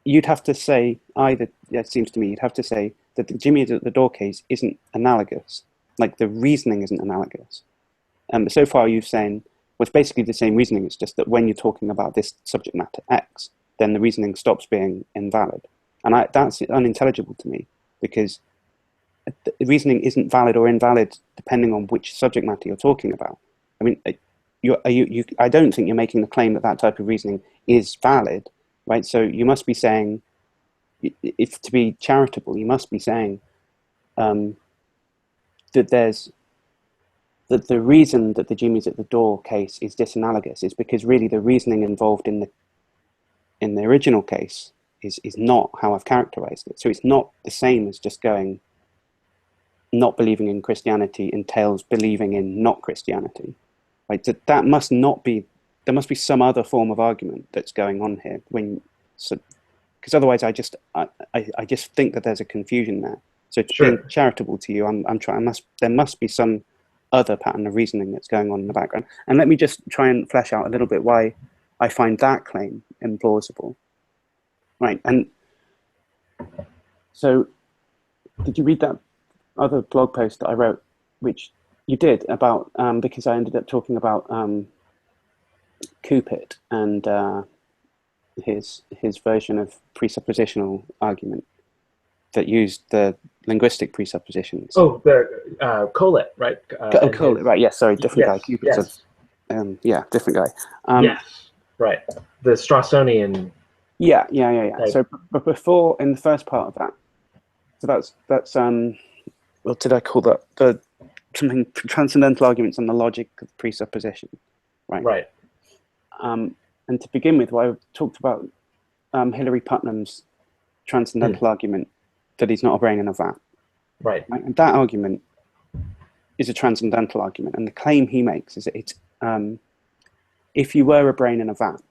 S1: you'd have to say either, it seems to me, you'd have to say that the Jimmy at the door case isn't analogous, like the reasoning isn't analogous. So far you're saying, well, it's basically the same reasoning, it's just that when you're talking about this subject matter X, then the reasoning stops being invalid. And that's unintelligible to me, because the reasoning isn't valid or invalid depending on which subject matter you're talking about. I mean, I don't think you're making the claim that that type of reasoning is valid, right? So you must be saying, if to be charitable, you must be saying that the reason that the Jimmy's at the door case is disanalogous is because really the reasoning involved in the original case is not how I've characterized it. So it's not the same as just going, not believing in Christianity entails believing in not Christianity, right? That must not be, there must be some other form of argument that's going on here, because otherwise I just think that there's a confusion there. So to
S2: Sure.
S1: be charitable to you, there must be some other pattern of reasoning that's going on in the background. And let me just try and flesh out a little bit why I find that claim implausible. Right, and so did you read that other blog post that I wrote, which you did, about because I ended up talking about Kupit and his version of presuppositional argument that used the linguistic presuppositions.
S2: Oh, the Colette, right?
S1: Colette, right? Yes, sorry, different guy. Kupit's
S2: yes.
S1: Different guy.
S2: Yes, right. The Strassonian.
S1: Yeah.
S2: Right.
S1: So, but before, in the first part of that, so that's what did I call that? The something transcendental arguments on the logic of presupposition, right?
S2: Right.
S1: And to begin with, I talked about Hilary Putnam's transcendental argument that he's not a brain in a vat.
S2: Right.
S1: And that argument is a transcendental argument, and the claim he makes is that it's if you were a brain in a vat,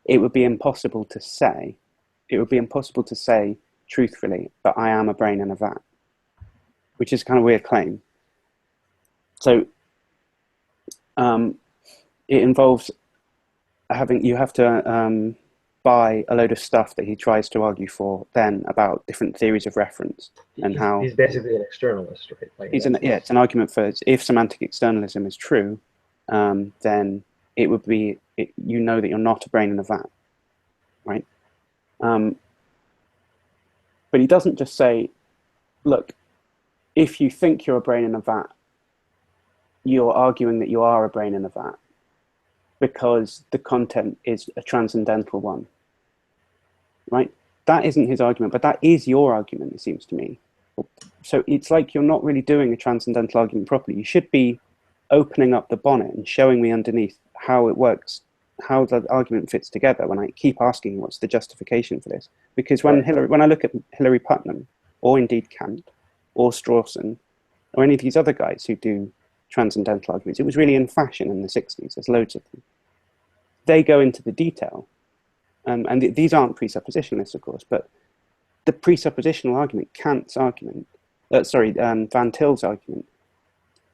S1: it would be impossible to say truthfully that I am a brain in a vat, which is kind of a weird claim. So it involves you have to buy a load of stuff that he tries to argue for then about different theories of reference and how
S2: he's basically an externalist, right? Like
S1: it's an argument for, if semantic externalism is true, then it would be you know that you're not a brain in a vat, right? But he doesn't just say, look, if you think you're a brain in a vat, you're arguing that you are a brain in a vat because the content is a transcendental one, right? That isn't his argument, but that is your argument, it seems to me. So it's like you're not really doing a transcendental argument properly. You should be opening up the bonnet and showing me underneath how it works, how the argument fits together, when I keep asking what's the justification for this. Because when I look at Hilary Putnam, or indeed Kant, or Strawson, or any of these other guys who do transcendental arguments, it was really in fashion in the 60s, there's loads of them. They go into the detail, and these aren't presuppositionalists, of course, but the presuppositional argument, Kant's argument, Van Til's argument,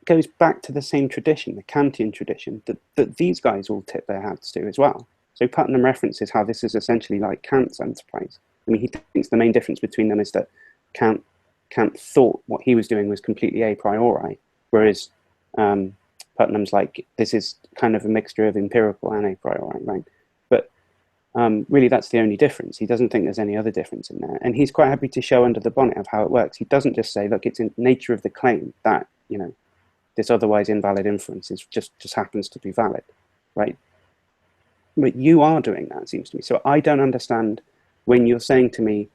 S1: goes back to the same tradition, the Kantian tradition, that these guys all tip their hats to as well. So Putnam references how this is essentially like Kant's enterprise. I mean, he thinks the main difference between them is that Kant thought what he was doing was completely a priori, whereas Putnam's like, this is kind of a mixture of empirical and a priori, right? But really that's the only difference. He doesn't think there's any other difference in there. And he's quite happy to show under the bonnet of how it works. He doesn't just say, look, it's in nature of the claim that, this otherwise invalid inference is just happens to be valid, right? But you are doing that, it seems to me. So I don't understand when you're saying to me,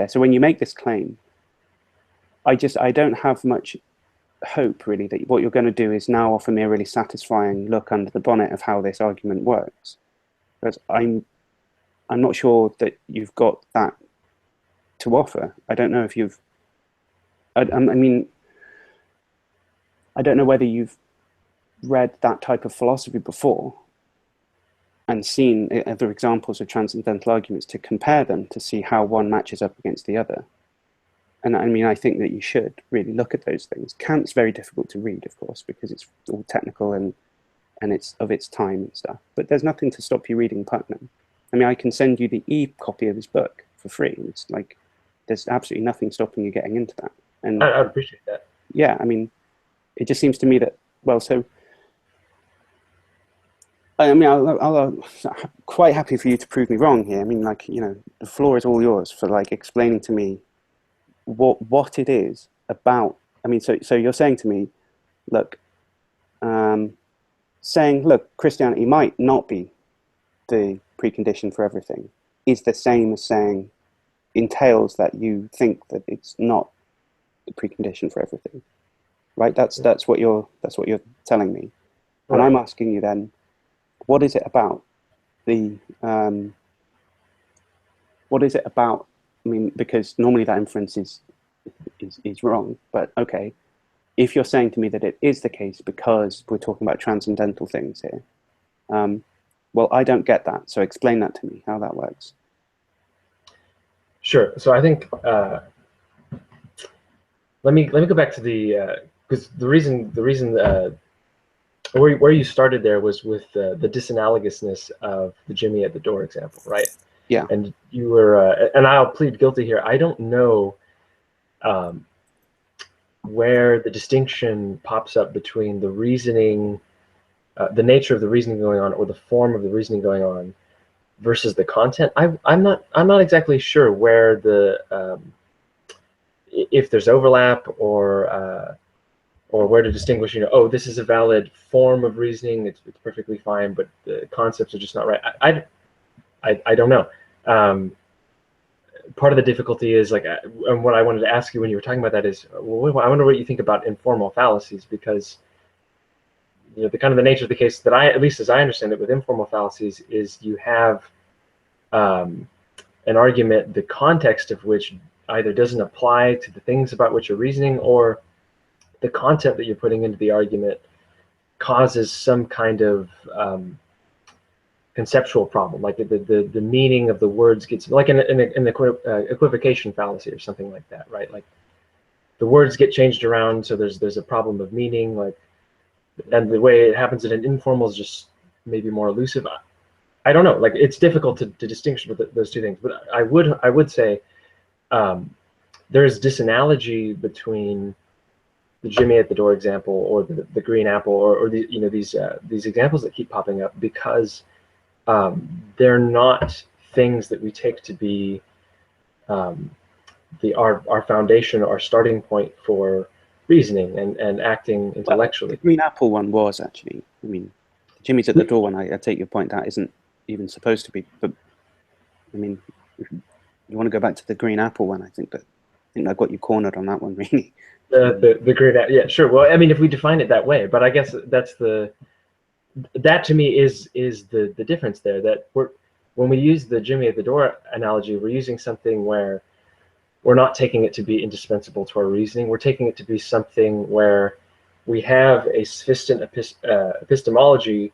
S1: so when you make this claim, I don't have much hope really that what you're going to do is now offer me a really satisfying look under the bonnet of how this argument works. Because I'm not sure that you've got that to offer. I don't know if you've, I mean, I don't know whether you've read that type of philosophy before and seen other examples of transcendental arguments to compare them to see how one matches up against the other. And I mean, I think that you should really look at those things. Kant's very difficult to read, of course, because it's all technical and it's of its time and stuff. But there's nothing to stop you reading Putnam. I mean, I can send you the e-copy of his book for free. It's like, there's absolutely nothing stopping you getting into that. And
S2: I'd appreciate that.
S1: yeah, I mean, it just seems to me that, well, so, I mean, I'm quite happy for you to prove me wrong here. I mean, like, you know, the floor is all yours for like explaining to me what it is about. I mean, so you're saying to me, look, saying, look, Christianity might not be the precondition for everything is the same as saying, entails that you think that it's not the precondition for everything, right? That's what you're telling me, and
S2: Right.
S1: I'm asking you then, what is it about the what is it about? I mean, because normally that inference is wrong, but okay, if you're saying to me that it is the case because we're talking about transcendental things here, well, I don't get that. So explain that to me, how that works.
S2: Sure. So I think let me go back to the because the reason where you started there was with the disanalogousness of the Jimmy at the door example, right?
S1: Yeah.
S2: And you were and I'll plead guilty here. I don't know where the distinction pops up between the reasoning, the nature of the reasoning going on, or the form of the reasoning going on, versus the content. I'm not exactly sure where the if there's overlap or where to distinguish. You know, oh, this is a valid form of reasoning. It's perfectly fine, but the concepts are just not right. I don't know. Part of the difficulty is like, and what I wanted to ask you when you were talking about that is, well, I wonder what you think about informal fallacies, because you know the nature of the case that at least as I understand it, with informal fallacies is you have an argument, the context of which either doesn't apply to the things about which you're reasoning, or the content that you're putting into the argument causes some kind of conceptual problem, like the meaning of the words gets, like an equivocation fallacy or something like that, right? Like the words get changed around, so there's a problem of meaning, like, and the way it happens in an informal is just maybe more elusive. I don't know, like it's difficult to distinguish those two things, but I would say there's disanalogy between the Jimmy at the door example or the green apple or the, you know, these examples that keep popping up, because they're not things that we take to be our foundation, our starting point for reasoning and acting intellectually.
S1: Well, the green apple one was actually, I mean, Jimmy's at the door one, I take your point, that isn't even supposed to be, but I mean, if you want to go back to the green apple one, I think I got you cornered on that one, really.
S2: The green apple, yeah, sure. Well, I mean, if we define it that way, but I guess that to me is the difference there, that when we use the Jimmy at the door analogy, we're using something where we're not taking it to be indispensable to our reasoning. We're taking it to be something where we have a sufficient epistemology.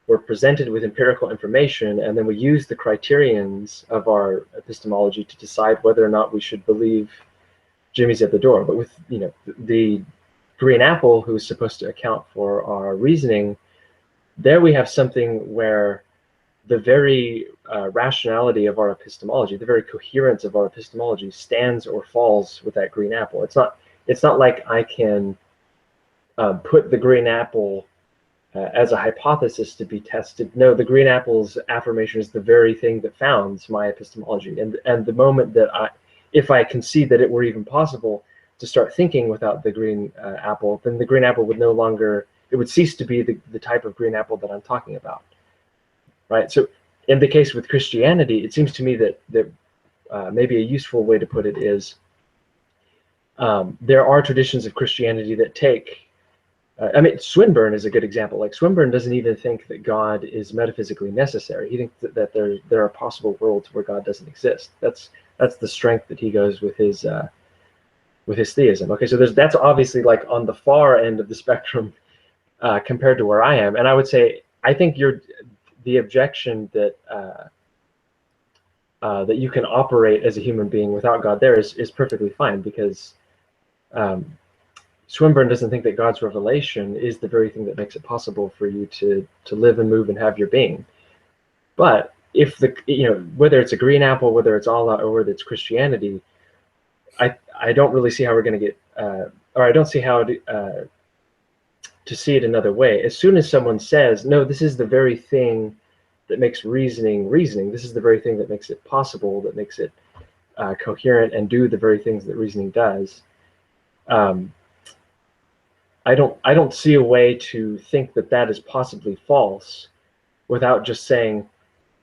S2: We're presented with empirical information, and then we use the criterions of our epistemology to decide whether or not we should believe Jimmy's at the door. But with, you know, the green apple, who's supposed to account for our reasoning, there we have something where the very rationality of our epistemology, the very coherence of our epistemology, stands or falls with that green apple. It's not like I can put the green apple as a hypothesis to be tested. No, the green apple's affirmation is the very thing that founds my epistemology. And the moment that if I concede that it were even possible to start thinking without the green apple, then the green apple would no longer, it would cease to be the type of green apple that I'm talking about. Right. So in the case with Christianity, it seems to me that maybe a useful way to put it is there are traditions of Christianity that take, I mean, Swinburne is a good example. Like, Swinburne doesn't even think that God is metaphysically necessary. He thinks that there are possible worlds where God doesn't exist. That's the strength that he goes with his theism. Okay, so that's obviously like on the far end of the spectrum compared to where I am. And I would say, I think the objection that that you can operate as a human being without God there is perfectly fine, because Swinburne doesn't think that God's revelation is the very thing that makes it possible for you to live and move and have your being. But if the, whether it's a green apple, whether it's Allah, or whether it's Christianity, I don't really see how we're going to get, or I don't see how to see it another way. As soon as someone says, no, this is the very thing that makes reasoning reasoning, this is the very thing that makes it possible, that makes it coherent and do the very things that reasoning does, I don't see a way to think that that is possibly false without just saying,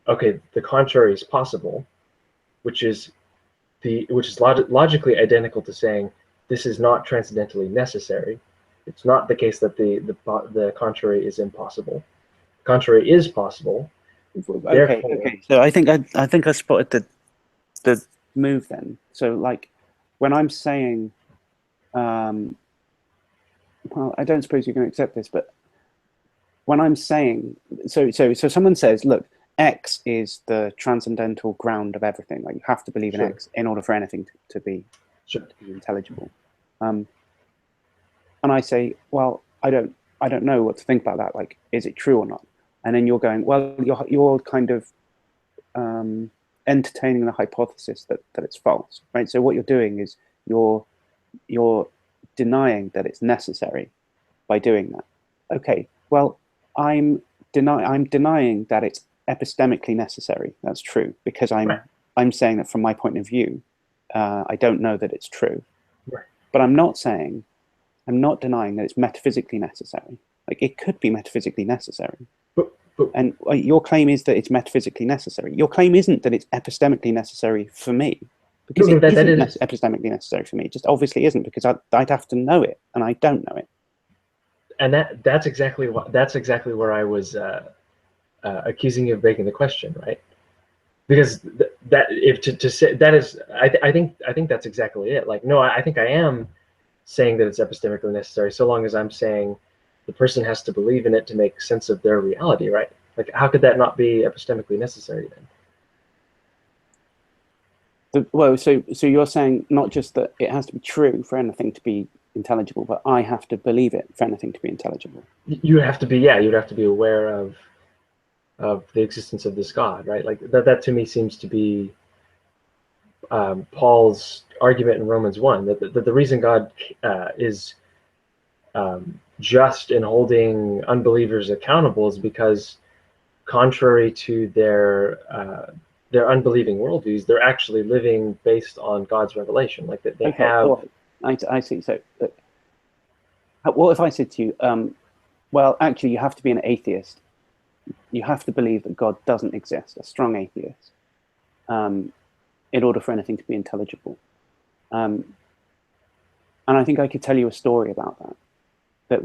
S2: okay, the contrary is possible, which is logically identical to saying this is not transcendentally necessary. It's not the case that the contrary is impossible. The contrary is possible.
S1: Okay, okay. So I think I spotted the move then. So like when I'm saying, well, I don't suppose you can accept this, but when I'm saying, so someone says, look, X is the transcendental ground of everything. Like you have to believe in X in order for anything to be intelligible. And I say, well, I don't know what to think about that. Like, is it true or not? And then you're going, well, you're kind of entertaining the hypothesis that it's false, right? So what you're doing is you're denying that it's necessary by doing that. Okay, well, I'm denying that it's epistemically necessary. That's true, because I'm saying that from my point of view, I don't know that it's true.
S2: Right.
S1: But I'm not denying that it's metaphysically necessary. Like it could be metaphysically necessary. And your claim is that it's metaphysically necessary. Your claim isn't that it's epistemically necessary for me, because it isn't epistemically necessary for me. It just obviously isn't, because I'd have to know it, and I don't know it.
S2: And that's exactly where I was accusing you of making the question, right? Because that if to say that is, I think that's exactly it. Like, no, I think I am saying that it's epistemically necessary, so long as I'm saying the person has to believe in it to make sense of their reality, right? Like, how could that not be epistemically necessary then?
S1: Well, so you're saying not just that it has to be true for anything to be intelligible, but I have to believe it for anything to be intelligible.
S2: You have to be, you'd have to be aware of the existence of this God, right? Like that to me seems to be Paul's argument in Romans 1, that the reason God is just in holding unbelievers accountable is because, contrary to their unbelieving worldviews, they're actually living based on God's revelation. Like that they have.
S1: Well, I see. So, what if I said to you, well, actually, you have to be an atheist. You have to believe that God doesn't exist, a strong atheist, in order for anything to be intelligible. And I think I could tell you a story about that that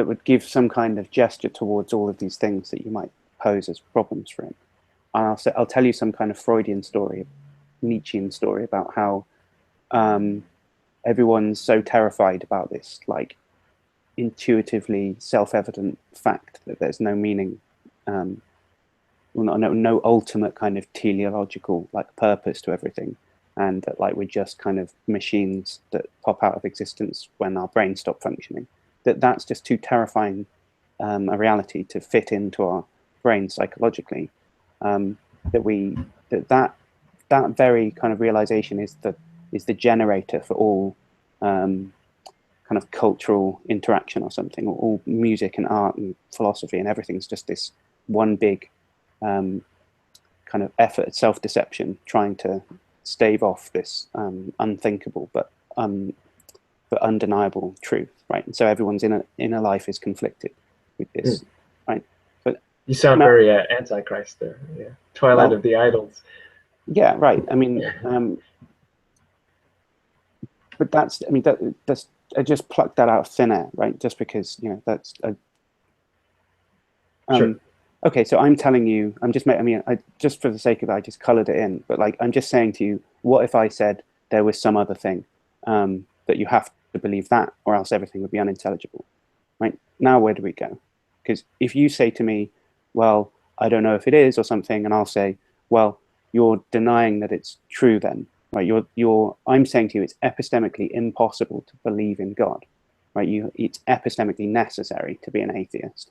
S1: would give some kind of gesture towards all of these things that you might pose as problems for him. And I'll tell you some kind of Freudian story, Nietzschean story about how everyone's so terrified about this, like, intuitively self-evident fact that there's no meaning, no ultimate kind of teleological like purpose to everything, and that like we're just kind of machines that pop out of existence when our brains stop functioning. That's just too terrifying a reality to fit into our brains psychologically. That very kind of realization is the generator for all kind of cultural interaction or something, or all music and art and philosophy, and everything's just this one big kind of effort, self-deception, trying to stave off this unthinkable but undeniable truth, right? And so everyone's inner life is conflicted with this, right? But
S2: you sound very antichrist there. Yeah, Twilight of the Idols.
S1: Yeah, right. I mean, but that's I just plucked that out of thin air, right? Just because, you know, that's
S2: sure.
S1: Okay, so I'm telling you, just for the sake of it, I just colored it in, but like, I'm just saying to you, what if I said there was some other thing that you have to believe that, or else everything would be unintelligible, right? Now, where do we go? Because if you say to me, well, I don't know if it is or something, and I'll say, well, you're denying that it's true then, right? I'm saying to you, it's epistemically impossible to believe in God, right? It's epistemically necessary to be an atheist,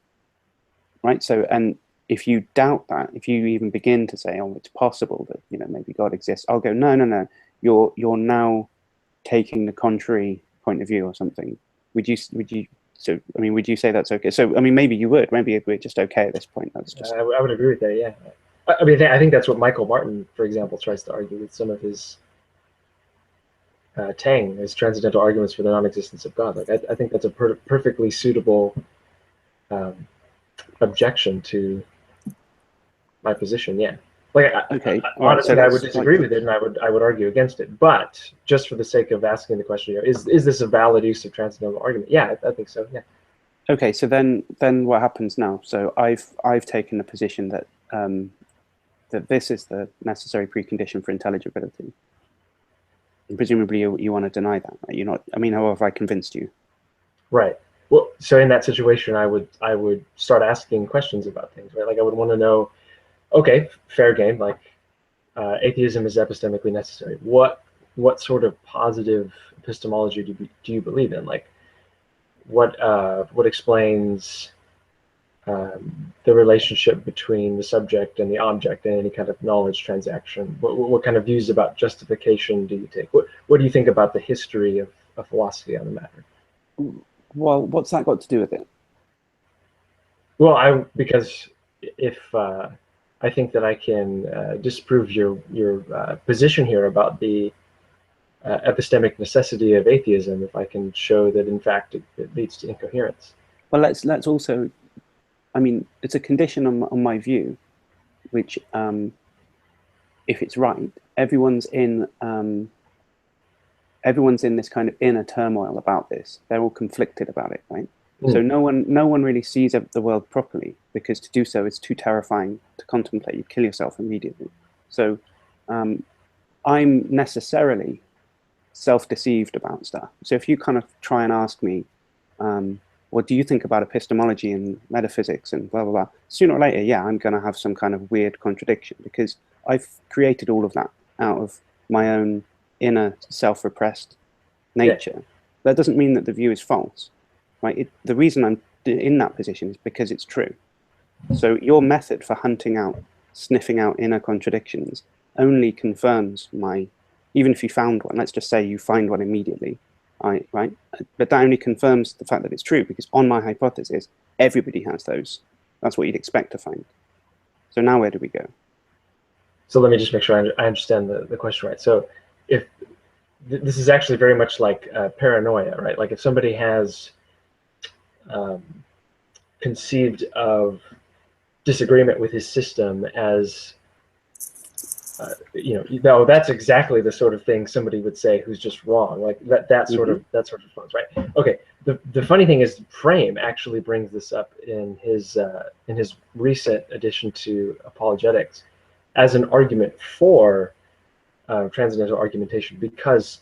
S1: right? So, and if you doubt that, if you even begin to say, oh, it's possible that, you know, maybe God exists, I'll go, no, no, no, you're now taking the contrary point of view or something. Would you, so, I mean, would you say that's okay? So, I mean, maybe you would, maybe we're just okay at this point. That's just...
S2: I would agree with that, yeah. I mean, I think that's what Michael Martin, for example, tries to argue with some of his Tang, his transcendental arguments for the non-existence of God. Like, I think that's a perfectly suitable objection to my position, yeah. Like,
S1: okay,
S2: honestly,
S1: so
S2: I would disagree with it, and I would argue against it. But just for the sake of asking the question, is this a valid use of transcendental argument? Yeah, I think so. Yeah.
S1: Okay, so then what happens now? So I've taken the position that that this is the necessary precondition for intelligibility. And presumably you want to deny that, right? You're not. I mean, how have I convinced you?
S2: Right. Well, so in that situation, I would start asking questions about things, right? Like, I would want to know, okay, fair game, like atheism is epistemically necessary. What sort of positive epistemology do you believe in? Like, what explains the relationship between the subject and the object in any kind of knowledge transaction? What kind of views about justification do you take? What do you think about the history of philosophy on the matter?
S1: Well, what's that got to do with it?
S2: Well, because if I think that I can disprove your position here about the epistemic necessity of atheism, if I can show that in fact it leads to incoherence.
S1: Well, let's also, I mean, it's a condition on my view, which if it's right, everyone's in this kind of inner turmoil about this. They're all conflicted about it, right? So no one really sees the world properly, because to do so is too terrifying to contemplate. You kill yourself immediately. So I'm necessarily self-deceived about stuff. So if you kind of try and ask me, what do you think about epistemology and metaphysics and blah, blah, blah, sooner or later, yeah, I'm going to have some kind of weird contradiction, because I've created all of that out of my own inner self-repressed nature. Yeah. That doesn't mean that the view is false, right? The reason I'm in that position is because it's true. So your method for hunting out, sniffing out inner contradictions only confirms my, even if you found one, let's just say you find one immediately, right? But that only confirms the fact that it's true, because on my hypothesis, everybody has those. That's what you'd expect to find. So now where do we go?
S2: So let me just make sure I understand the question right. So if this is actually very much like paranoia, right? Like if somebody has conceived of disagreement with his system as, that's exactly the sort of thing somebody would say who's just wrong, like that sort of response, right? Okay. The funny thing is, Frame actually brings this up in his recent addition to Apologetics as an argument for transcendental argumentation, because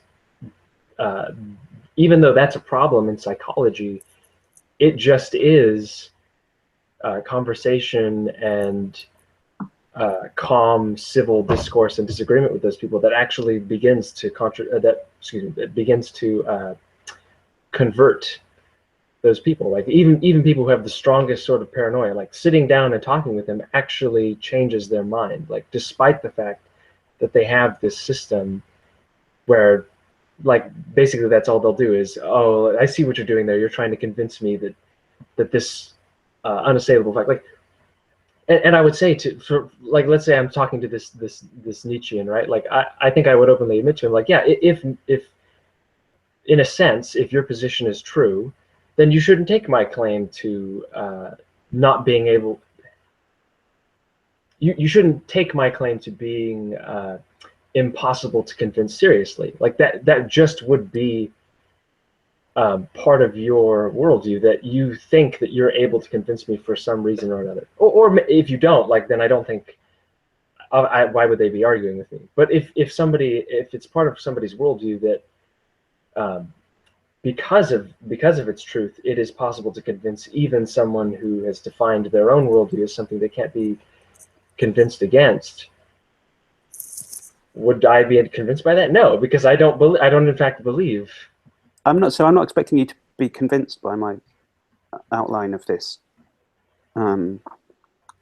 S2: even though that's a problem in psychology, it just is conversation and calm civil discourse and disagreement with those people that actually begins to convert those people. Like even people who have the strongest sort of paranoia, like sitting down and talking with them actually changes their mind, like despite the fact that they have this system where, like, basically that's all they'll do is, oh, I see what you're doing there, you're trying to convince me that this unassailable fact, like, and I would say like, let's say I'm talking to this Nietzschean, right? Like I think I would openly admit to him, like, yeah, if in a sense, if your position is true, then you shouldn't take my claim to not being able. You shouldn't take my claim to being impossible to convince seriously. Like that just would be part of your worldview, that you think that you're able to convince me for some reason or another. Or if you don't, like, then I don't think, why would they be arguing with me? But if it's part of somebody's worldview that because of its truth, it is possible to convince even someone who has defined their own worldview as something they can't be convinced against, would I be convinced by that? No, because I don't in fact believe.
S1: I'm not expecting you to be convinced by my outline of this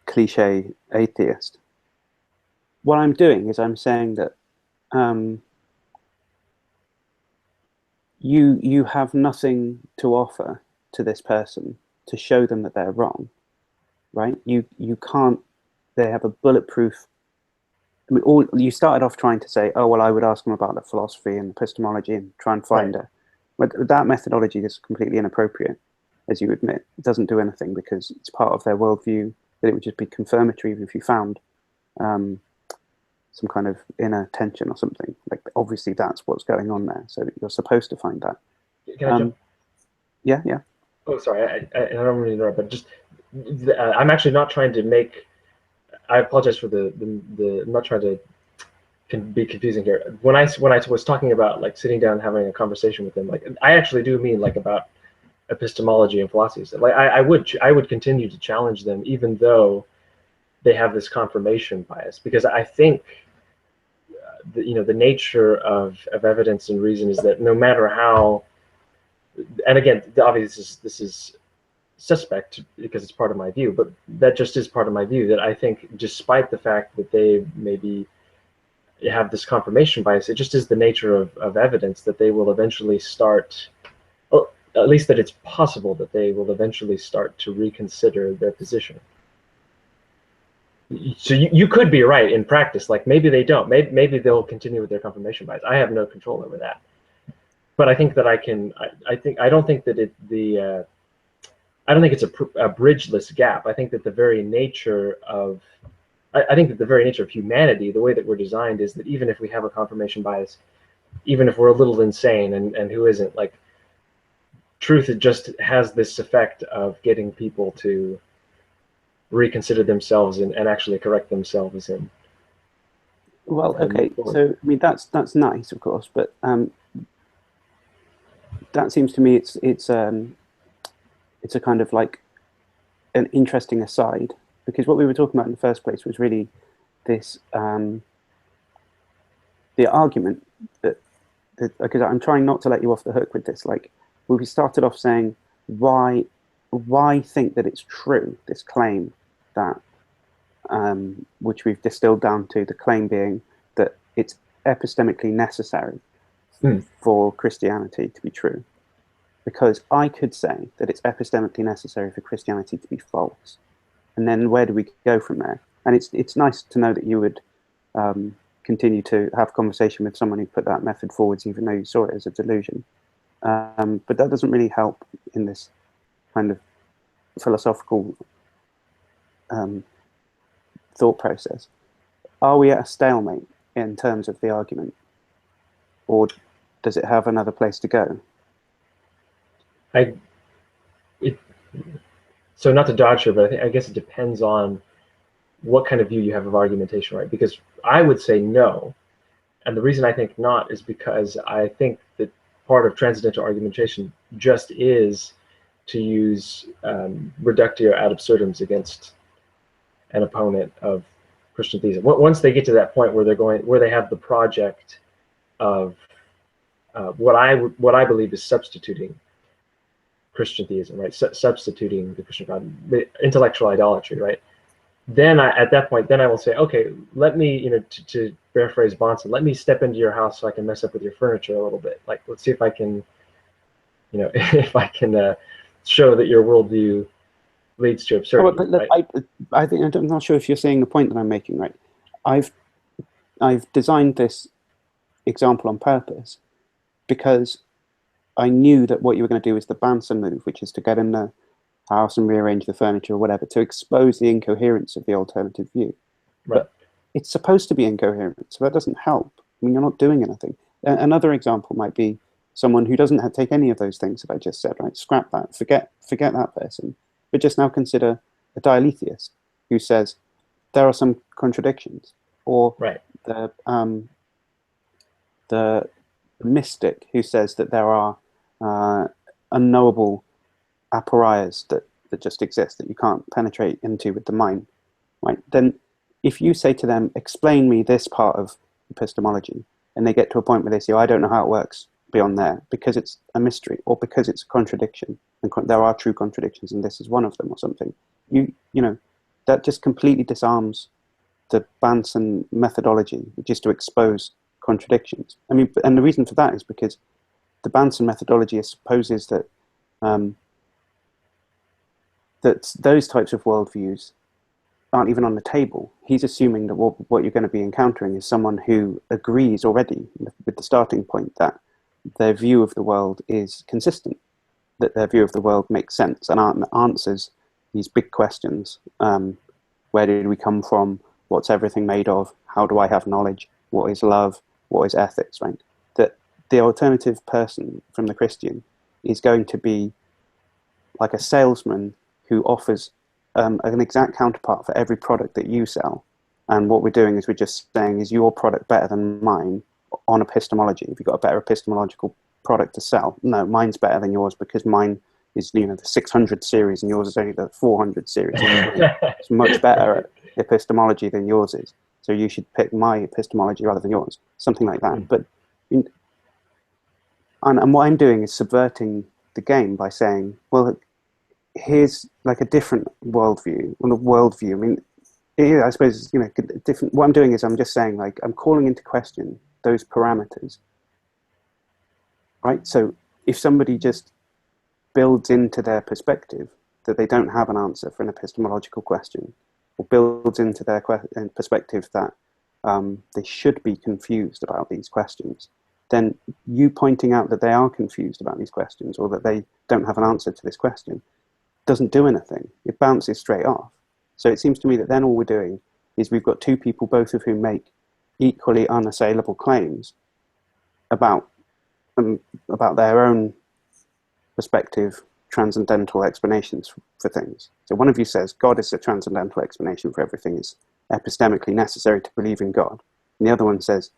S1: cliche atheist. What I'm doing is I'm saying that you have nothing to offer to this person to show them that they're wrong, right? You can't. They have a bulletproof. I mean, you started off trying to say, oh well, I would ask them about the philosophy and epistemology and try and find a. But that methodology is completely inappropriate, as you admit. It doesn't do anything because it's part of their worldview. That it would just be confirmatory if you found some kind of inner tension or something. Like obviously that's what's going on there. So you're supposed to find that.
S2: Can I jump?
S1: Yeah, yeah.
S2: Oh, sorry. I don't really know, but just I'm actually not trying to make. I apologize for the. I'm not trying to be confusing here. When I was talking about like sitting down and having a conversation with them, like I actually do mean like about epistemology and philosophy. Like I would continue to challenge them even though they have this confirmation bias, because I think the nature of evidence and reason is that no matter how, and again, obviously this is suspect because it's part of my view, but that just is part of my view, that I think despite the fact that they maybe have this confirmation bias, it just is the nature of evidence that they will eventually start, or at least that it's possible that they will eventually start to reconsider their position. So you could be right in practice, like maybe they don't, maybe they'll continue with their confirmation bias. I have no control over that, but I think that I don't think that I don't think it's a bridgeless gap. I think that the very nature of humanity, the way that we're designed, is that even if we have a confirmation bias, even if we're a little insane, and who isn't, like truth, it just has this effect of getting people to reconsider themselves and actually correct themselves.
S1: Well, okay, so I mean that's nice, of course, but that seems to me it's a kind of like an interesting aside, because what we were talking about in the first place was really this the argument that because I'm trying not to let you off the hook with this, like we started off saying why think that it's true, this claim that which we've distilled down to the claim being that it's epistemically necessary for Christianity to be true. Because I could say that it's epistemically necessary for Christianity to be false. And then where do we go from there? And it's nice to know that you would continue to have conversation with someone who put that method forwards, even though you saw it as a delusion. But that doesn't really help in this kind of philosophical thought process. Are we at a stalemate in terms of the argument? Or does it have another place to go?
S2: So not to dodge here, but I guess it depends on what kind of view you have of argumentation, right? Because I would say no, and the reason I think not is because I think that part of transcendental argumentation just is to use reductio ad absurdum against an opponent of Christian theism. Once they get to that point where they have the project of what I believe is substituting Christian theism, right? Substituting the Christian God, the intellectual idolatry, right? Then at that point, I will say, okay, let me, to paraphrase Bonson, let me step into your house so I can mess up with your furniture a little bit. Like, let's see if I can, if I can show that your worldview leads to absurdity.
S1: But look, right? I'm not sure if you're seeing the point that I'm making, right? I've designed this example on purpose because I knew that what you were going to do is the Bonson move, which is to get in the house and rearrange the furniture or whatever, to expose the incoherence of the alternative view. Right. But it's supposed to be incoherent, so that doesn't help. I mean, you're not doing anything. Another example might be someone who doesn't take any of those things that I just said, right? Scrap that, forget that person, but just now consider a dialetheist who says there are some contradictions, or
S2: right.
S1: the mystic who says that there are unknowable aporias that just exist that you can't penetrate into with the mind, right? Then if you say to them, explain me this part of epistemology, and they get to a point where they say, oh, I don't know how it works beyond there because it's a mystery or because it's a contradiction, and there are true contradictions and this is one of them or something, you know, that just completely disarms the Bonson methodology, which is to expose contradictions. I mean, and the reason for that is because the Bonson methodology supposes that that those types of worldviews aren't even on the table. He's assuming that what you're going to be encountering is someone who agrees already with the starting point that their view of the world is consistent, that their view of the world makes sense and answers these big questions. Where did we come from? What's everything made of? How do I have knowledge? What is love? What is ethics, right? That the alternative person from the Christian is going to be like a salesman who offers an exact counterpart for every product that you sell. And what we're doing is we're just saying, is your product better than mine on epistemology? Have you got a better epistemological product to sell? No, mine's better than yours because mine is, you know, the 600 series and yours is only the 400 series. It's much better at epistemology than yours is. So you should pick my epistemology rather than yours. Something like that. But and what I'm doing is subverting the game by saying, well, here's like a different worldview. Well, a worldview. I mean, yeah, I suppose, you know, different. What I'm doing is I'm just saying, like, I'm calling into question those parameters, right? So if somebody just builds into their perspective that they don't have an answer for an epistemological question, or builds into their perspective that they should be confused about these questions, then you pointing out that they are confused about these questions or that they don't have an answer to this question doesn't do anything. It bounces straight off. So it seems to me that then all we're doing is we've got two people, both of whom make equally unassailable claims about their own perspective, transcendental explanations for things. So one of you says God is a transcendental explanation for everything, is epistemically necessary to believe in God. And the other one says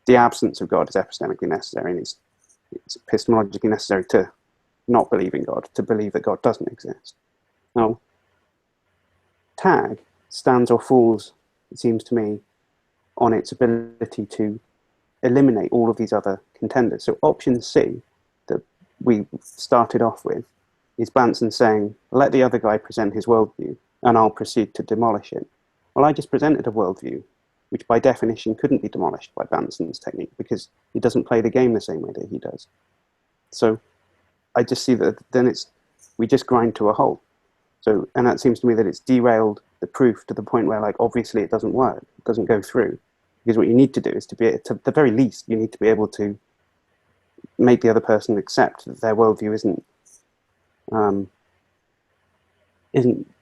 S1: the absence of God is epistemically necessary, and it's epistemologically necessary to not believe in God, to believe that God doesn't exist. Now, tag stands or falls, it seems to me, on its ability to eliminate all of these other contenders. So option C that we started off with is Bonson saying, let the other guy present his worldview and I'll proceed to demolish it. Well, I just presented a worldview which by definition couldn't be demolished by Bonson's technique because he doesn't play the game the same way that he does. So I just see that then we just grind to a halt. So, and that seems to me that it's derailed the proof to the point where, like, obviously it doesn't work, it doesn't go through. Because what you need to do is to the very least, you need to be able to make the other person accept that their worldview isn't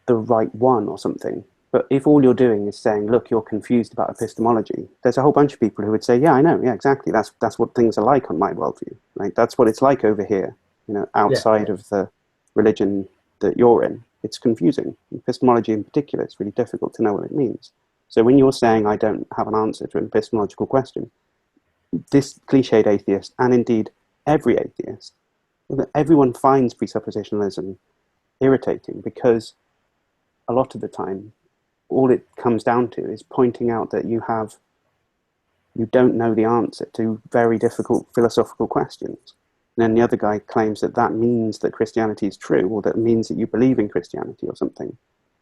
S1: the right one or something. But if all you're doing is saying, look, you're confused about epistemology, there's a whole bunch of people who would say, yeah, I know, yeah, exactly. That's what things are like on my worldview, right? That's what it's like over here, you know, outside of the religion that you're in. It's confusing. Epistemology in particular, it's really difficult to know what it means. So when you're saying I don't have an answer to an epistemological question, this cliched atheist, and indeed every atheist, everyone finds presuppositionalism irritating because a lot of the time, all it comes down to is pointing out that you don't know the answer to very difficult philosophical questions. And then the other guy claims that that means that Christianity is true, or that means that you believe in Christianity or something.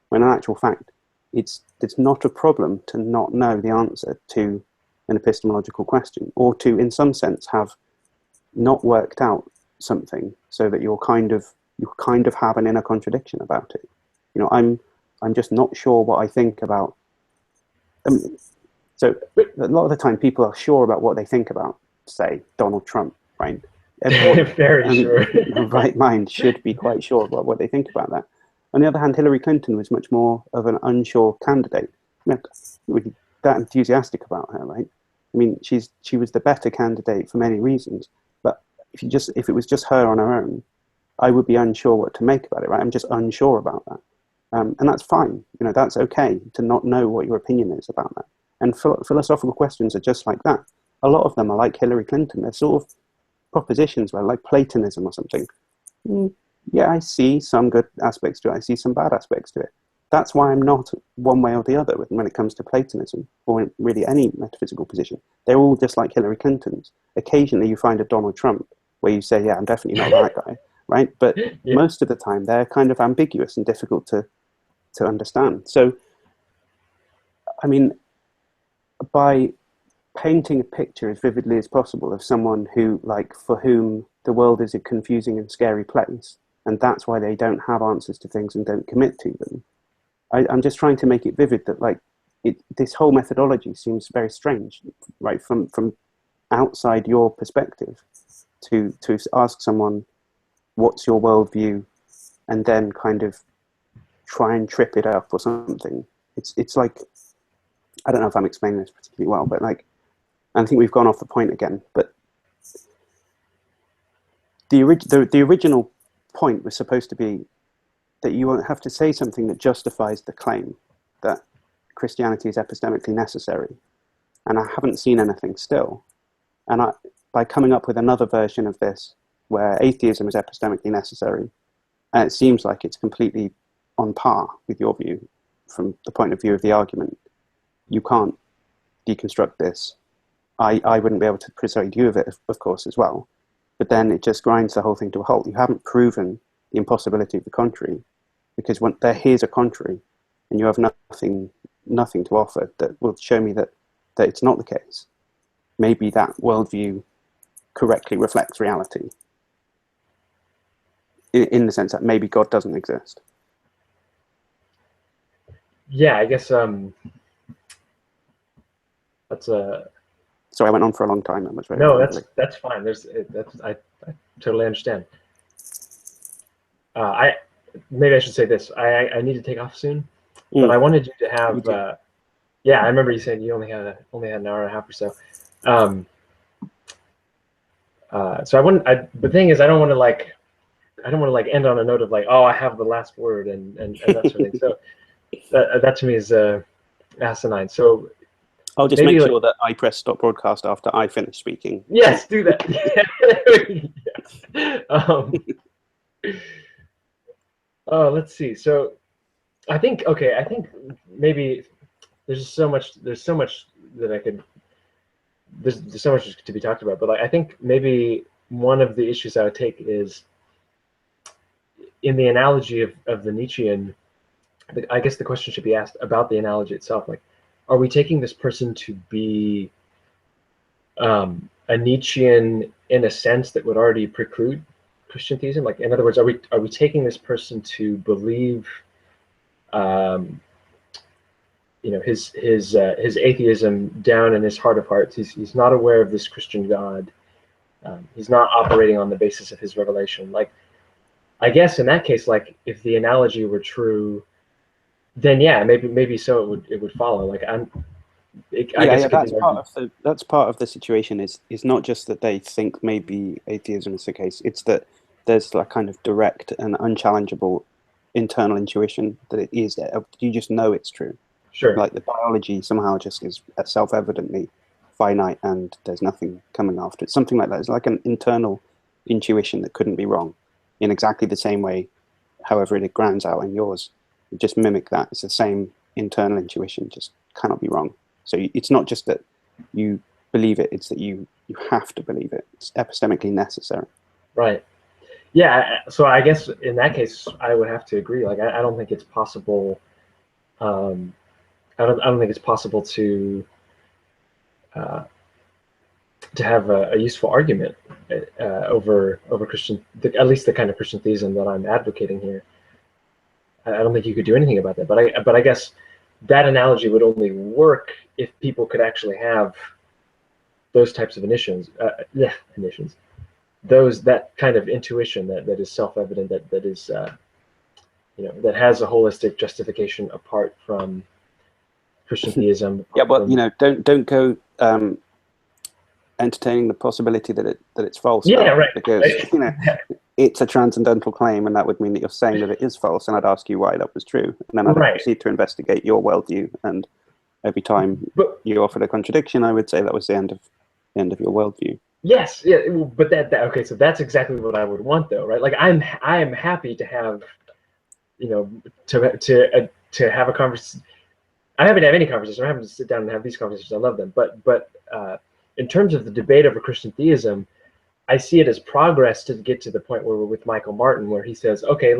S1: When in actual fact, it's not a problem to not know the answer to an epistemological question, or to, in some sense, have not worked out something so that you kind of have an inner contradiction about it. You know, I'm just not sure what I think about. So a lot of the time, people are sure about what they think about, say, Donald Trump, right? Everyone,
S2: very sure.
S1: In the right mind should be quite sure about what they think about that. On the other hand, Hillary Clinton was much more of an unsure candidate. I'm not that enthusiastic about her, right? I mean, she was the better candidate for many reasons. But if it was just her on her own, I would be unsure what to make about it, right? I'm just unsure about that. And that's fine. You know, that's okay to not know what your opinion is about that. And philosophical questions are just like that. A lot of them are like Hillary Clinton. They're sort of propositions where, like Platonism or something. Yeah, I see some good aspects to it. I see some bad aspects to it. That's why I'm not one way or the other when it comes to Platonism, or really any metaphysical position. They're all just like Hillary Clinton's. Occasionally you find a Donald Trump where you say, yeah, I'm definitely not that guy, right? But most of the time they're kind of ambiguous and difficult to to understand. So, I mean, by painting a picture as vividly as possible of someone who, like, for whom the world is a confusing and scary place, and that's why they don't have answers to things and don't commit to them. I'm just trying to make it vivid that, like, this whole methodology seems very strange, right? From outside your perspective, to ask someone, what's your worldview, and then kind of try and trip it up or something. It's like, I don't know if I'm explaining this particularly well, but like, I think we've gone off the point again. But the original point was supposed to be that you won't have to say something that justifies the claim that Christianity is epistemically necessary. And I haven't seen anything still. And by coming up with another version of this, where atheism is epistemically necessary, and it seems like it's completely on par with your view from the point of view of the argument, you can't deconstruct this. I wouldn't be able to persuade you of it, of course, as well. But then it just grinds the whole thing to a halt. You haven't proven the impossibility of the contrary, because here's a contrary, and you have nothing to offer that will show me that it's not the case. Maybe that worldview correctly reflects reality, in the sense that maybe God doesn't exist.
S2: Yeah, I guess that's a.
S1: Sorry, I went on for a long time.
S2: No, that's fine. I totally understand. Maybe I should say this. I need to take off soon, but I wanted you to have. Yeah, I remember you saying you only had an hour and a half or so. So the thing is, I don't want to end on a note of like, oh, I have the last word and that sort of thing. So that to me is asinine. So
S1: I'll just make sure that I press stop broadcast after I finish speaking.
S2: Yes, do that. Yes. Let's see. So I think maybe there's so much that I could. There's so much to be talked about, but I think maybe one of the issues I would take is in the analogy of the Nietzschean. I guess the question should be asked about the analogy itself. Like, are we taking this person to be a Nietzschean in a sense that would already preclude Christian theism? Like, in other words, are we taking this person to believe, his atheism down in his heart of hearts? He's not aware of this Christian God. He's not operating on the basis of his revelation. Like, I guess in that case, like, if the analogy were true, then yeah, maybe so it would follow. Like,
S1: that's part of the situation. Is not just that they think maybe atheism is the case. It's that there's like kind of direct and unchallengeable internal intuition that it is. You just know it's true.
S2: Sure.
S1: Like the biology somehow just is self-evidently finite, and there's nothing coming after it. Something like that. It's like an internal intuition that couldn't be wrong, in exactly the same way. However, it grounds out in yours. You just mimic that. It's the same internal intuition, just cannot be wrong. So it's not just that you believe it, it's that you have to believe it. It's epistemically necessary.
S2: Right. Yeah, so I guess in that case, I would have to agree. Like, I don't think it's possible. I don't think it's possible to have a useful argument over Christian, at least the kind of Christian theism that I'm advocating here. I don't think you could do anything about that. But I guess that analogy would only work if people could actually have those types of initiations. That kind of intuition that is self-evident, that is that has a holistic justification apart from Christian theism.
S1: Yeah, but don't go entertaining the possibility that it's false.
S2: Yeah, right.
S1: Because it's a transcendental claim, and that would mean that you're saying that it is false. And I'd ask you why that was true, and then I'd proceed to investigate your worldview. And every time you offered a contradiction, I would say that was the end of your worldview.
S2: Yes, yeah, but okay. So that's exactly what I would want, though, right? Like, I am happy to have, to have a conversation. I'm happy to have any conversation. I'm happy to sit down and have these conversations. I love them. But in terms of the debate over Christian theism, I see it as progress to get to the point where we're with Michael Martin, where he says, okay,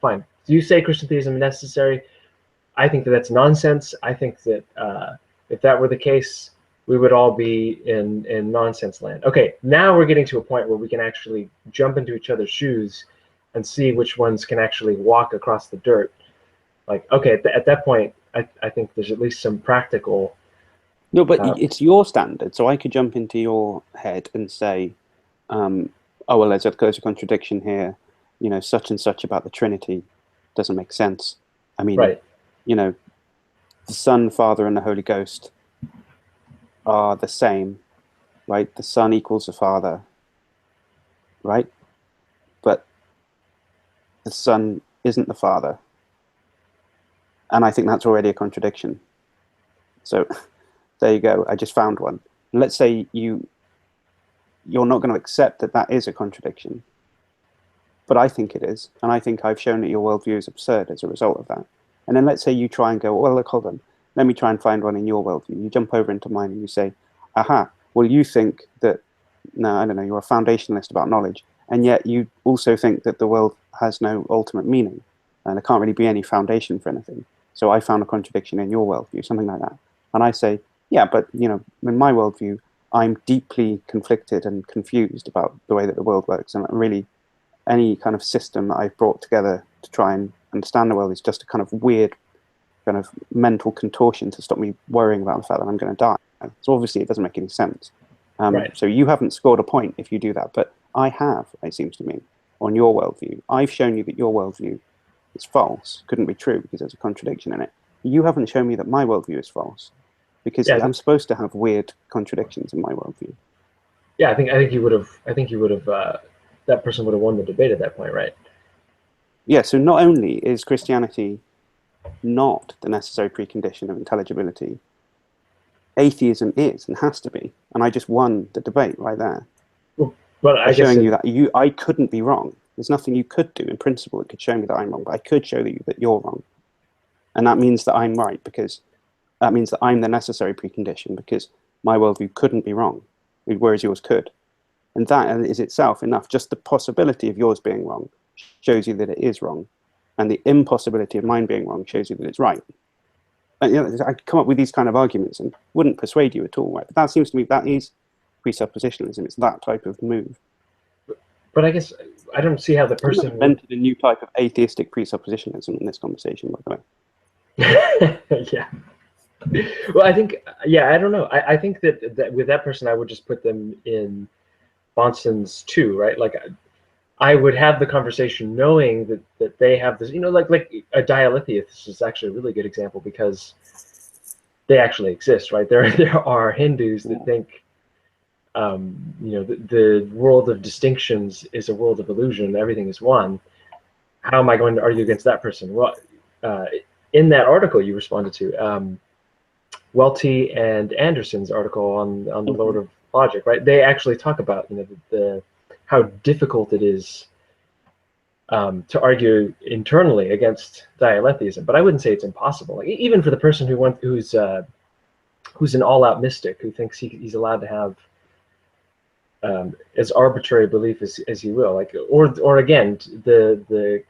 S2: fine. You say Christian theism is necessary. I think that that's nonsense. I think that if that were the case, we would all be in nonsense land. Okay, now we're getting to a point where we can actually jump into each other's shoes and see which ones can actually walk across the dirt. Like, okay, at that point, I think there's at least some practical.
S1: No, but it's your standard. So I could jump into your head and say, oh, well, there's a contradiction here. You know, such and such about the Trinity doesn't make sense. I mean,
S2: right.
S1: You know, the Son, Father, and the Holy Ghost are the same, right? The Son equals the Father, right? But the Son isn't the Father. And I think that's already a contradiction. So there you go. I just found one. Let's say you're not going to accept that that is a contradiction. But I think it is. And I think I've shown that your worldview is absurd as a result of that. And then let's say you try and go, well, look, hold on. Let me try and find one in your worldview. You jump over into mine and you say, aha, well, you think that, no, I don't know, you're a foundationalist about knowledge. And yet you also think that the world has no ultimate meaning. And there can't really be any foundation for anything. So I found a contradiction in your worldview, something like that. And I say, yeah, but, you know, in my worldview, I'm deeply conflicted and confused about the way that the world works. And really, any kind of system that I've brought together to try and understand the world is just a kind of weird kind of mental contortion to stop me worrying about the fact that I'm going to die. So obviously it doesn't make any sense.
S2: Right.
S1: So you haven't scored a point if you do that, but I have, it seems to me, on your worldview. I've shown you that your worldview is false, couldn't be true because there's a contradiction in it. You haven't shown me that my worldview is false because I'm supposed to have weird contradictions in my worldview.
S2: Yeah, I think you would have. That person would have won the debate at that point, right?
S1: Yeah. So not only is Christianity not the necessary precondition of intelligibility, atheism is and has to be, and I just won the debate right there.
S2: Well, but
S1: by showing you that I couldn't be wrong. There's nothing you could do in principle that could show me that I'm wrong, but I could show you that you're wrong, and that means that I'm right because that means that I'm the necessary precondition because my worldview couldn't be wrong, whereas yours could, and that is itself enough. Just the possibility of yours being wrong shows you that it is wrong, and the impossibility of mine being wrong shows you that it's right. And, you know, I come up with these kind of arguments and wouldn't persuade you at all, right? But that seems to me that is presuppositionalism. It's that type of move.
S2: But I guess I don't see how the person
S1: invented a new type of atheistic presuppositionalism in this conversation, by the
S2: way. Yeah. Well, I think, I don't know. I think that with that person, I would just put them in Bonson's too, right? Like, I would have the conversation knowing that they have this, you know, like a dialetheist is actually a really good example because they actually exist, right? There are Hindus that think, you know, the world of distinctions is a world of illusion. Everything is one. How am I going to argue against that person? Well, in that article you responded to, Welty and Anderson's article on the Lord of Logic, right? They actually talk about, you know, how difficult it is to argue internally against dialetheism. But I wouldn't say it's impossible. Like, even for the person who's an all-out mystic who thinks he's allowed to have as arbitrary belief as he will, like, or again, the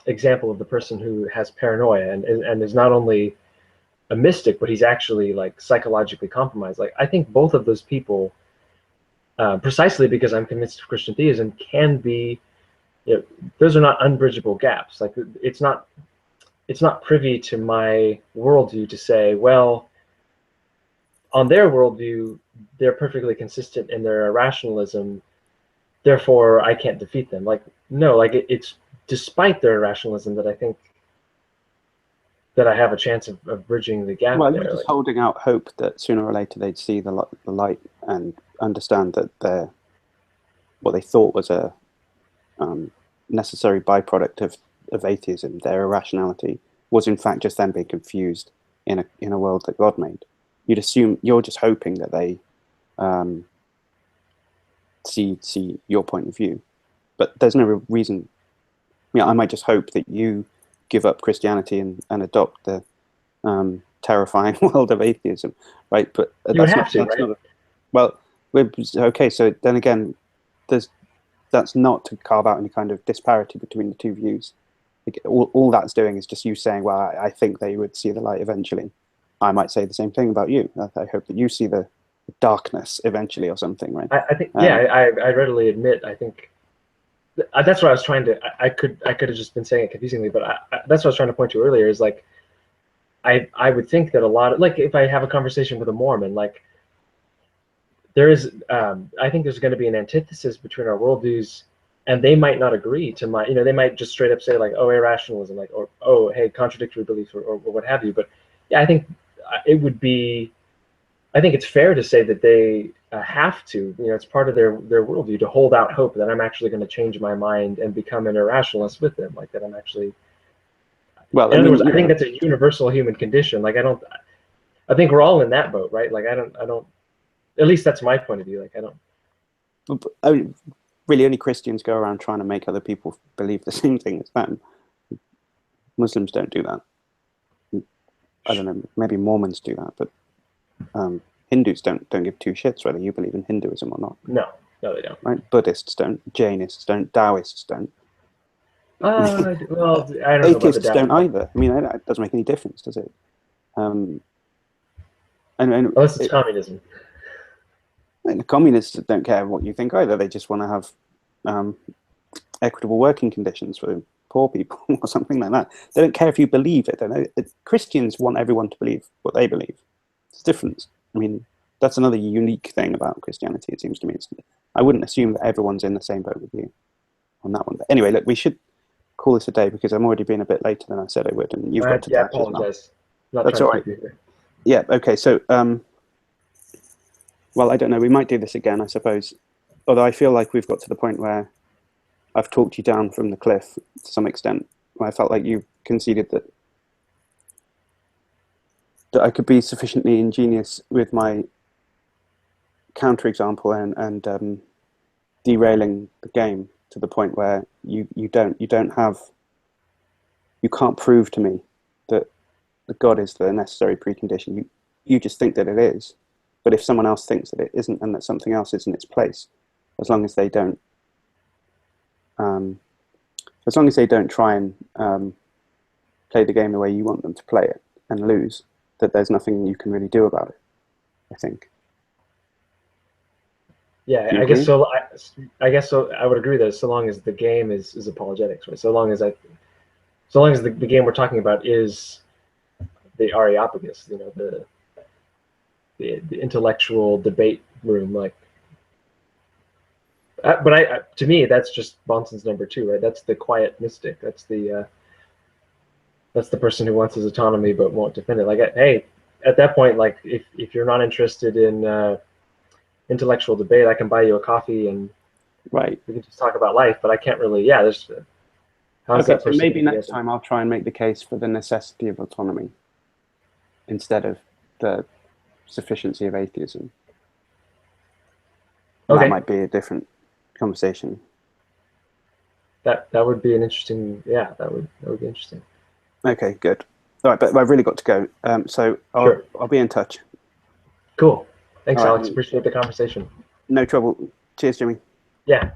S2: example of the person who has paranoia and is not only a mystic, but he's actually like psychologically compromised. Like, I think both of those people, precisely because I'm convinced of Christian theism, can be, you know, those are not unbridgeable gaps. Like, it's not privy to my worldview to say, well, on their worldview, they're perfectly consistent in their irrationalism, therefore I can't defeat them. Like, no, like it's despite their irrationalism that I think that I have a chance of bridging the gap.
S1: Well,
S2: there.
S1: you're just holding out hope that sooner or later they'd see the light and understand that what they thought was a necessary byproduct of atheism, their irrationality, was in fact just them being confused in a world that God made. You'd assume you're just hoping that they see your point of view, but there's no reason. You know, I might just hope that you give up Christianity and adopt the terrifying world of atheism, right? But that's not. Well, okay. So then again, that's not to carve out any kind of disparity between the two views. Like, all that's doing is just you saying, well, I think they would see the light eventually. I might say the same thing about you. I hope that you see the darkness eventually or something, right?
S2: I think, yeah, I readily admit, I think that's what I was trying to, I could have just been saying it confusingly, but that's what I was trying to point to earlier is like, I would think that a lot of, like, if I have a conversation with a Mormon, like, there is, I think there's going to be an antithesis between our worldviews, and they might not agree to my, they might just straight up say like, oh, irrationalism, like, or, oh, hey, contradictory beliefs, or what have you. But yeah, I think it would be, I think it's fair to say that they have to, it's part of their worldview to hold out hope that I'm actually going to change my mind and become an irrationalist with them, like that I'm actually,
S1: well,
S2: in other words, I think that's a universal human condition. Like, I think we're all in that boat, right? Like, I don't, at least that's my point of view. Like, I don't.
S1: Really, only Christians go around trying to make other people believe the same thing as them. Muslims don't do that. I don't know, maybe Mormons do that, but Hindus don't give two shits whether you believe in Hinduism or not.
S2: No, they don't.
S1: Right? Buddhists don't, Jainists don't, Taoists don't.
S2: Well, I don't know about the
S1: Atheists don't either. I mean, it doesn't make any difference, does it?
S2: Unless it's communism.
S1: The communists don't care what you think either. They just want to have equitable working conditions for poor people or something like that. They don't care if you believe it. Christians want everyone to believe what they believe. It's different. I mean, that's another unique thing about Christianity, it seems to me. I wouldn't assume that everyone's in the same boat with you on that one. But anyway, look, we should call this a day because I'm already being a bit later than I said I would, and you've got to
S2: I apologize.
S1: That's all right. Yeah, okay, so well, I don't know, we might do this again, I suppose. Although I feel like we've got to the point where I've talked you down from the cliff to some extent, where I felt like you conceded that I could be sufficiently ingenious with my counterexample and derailing the game to the point where you can't prove to me that God is the necessary precondition. You just think that it is. But if someone else thinks that it isn't and that something else is in its place, as long as they don't try and play the game the way you want them to play it and lose, that there's nothing you can really do about it, I think.
S2: Yeah, I guess so. I guess so. I would agree that so long as the game is apologetics, right? So long as the game we're talking about is the Areopagus, the intellectual debate room, like. But to me, that's just Bonson's number 2, right? That's the quiet mystic. That's the person who wants his autonomy but won't defend it. Like, hey, at that point, like, if you're not interested in intellectual debate, I can buy you a coffee and we can just talk about life. But I can't really. Yeah, there's.
S1: Okay, so maybe next time I'll try and make the case for the necessity of autonomy instead of the sufficiency of atheism. Okay. That might be a different conversation.
S2: That would be an interesting. Yeah, that would be interesting.
S1: Okay, good. All right, but I've really got to go. So I'll be in touch.
S2: Cool. Thanks, Alex. Appreciate the conversation.
S1: No trouble. Cheers, Jimmy.
S2: Yeah.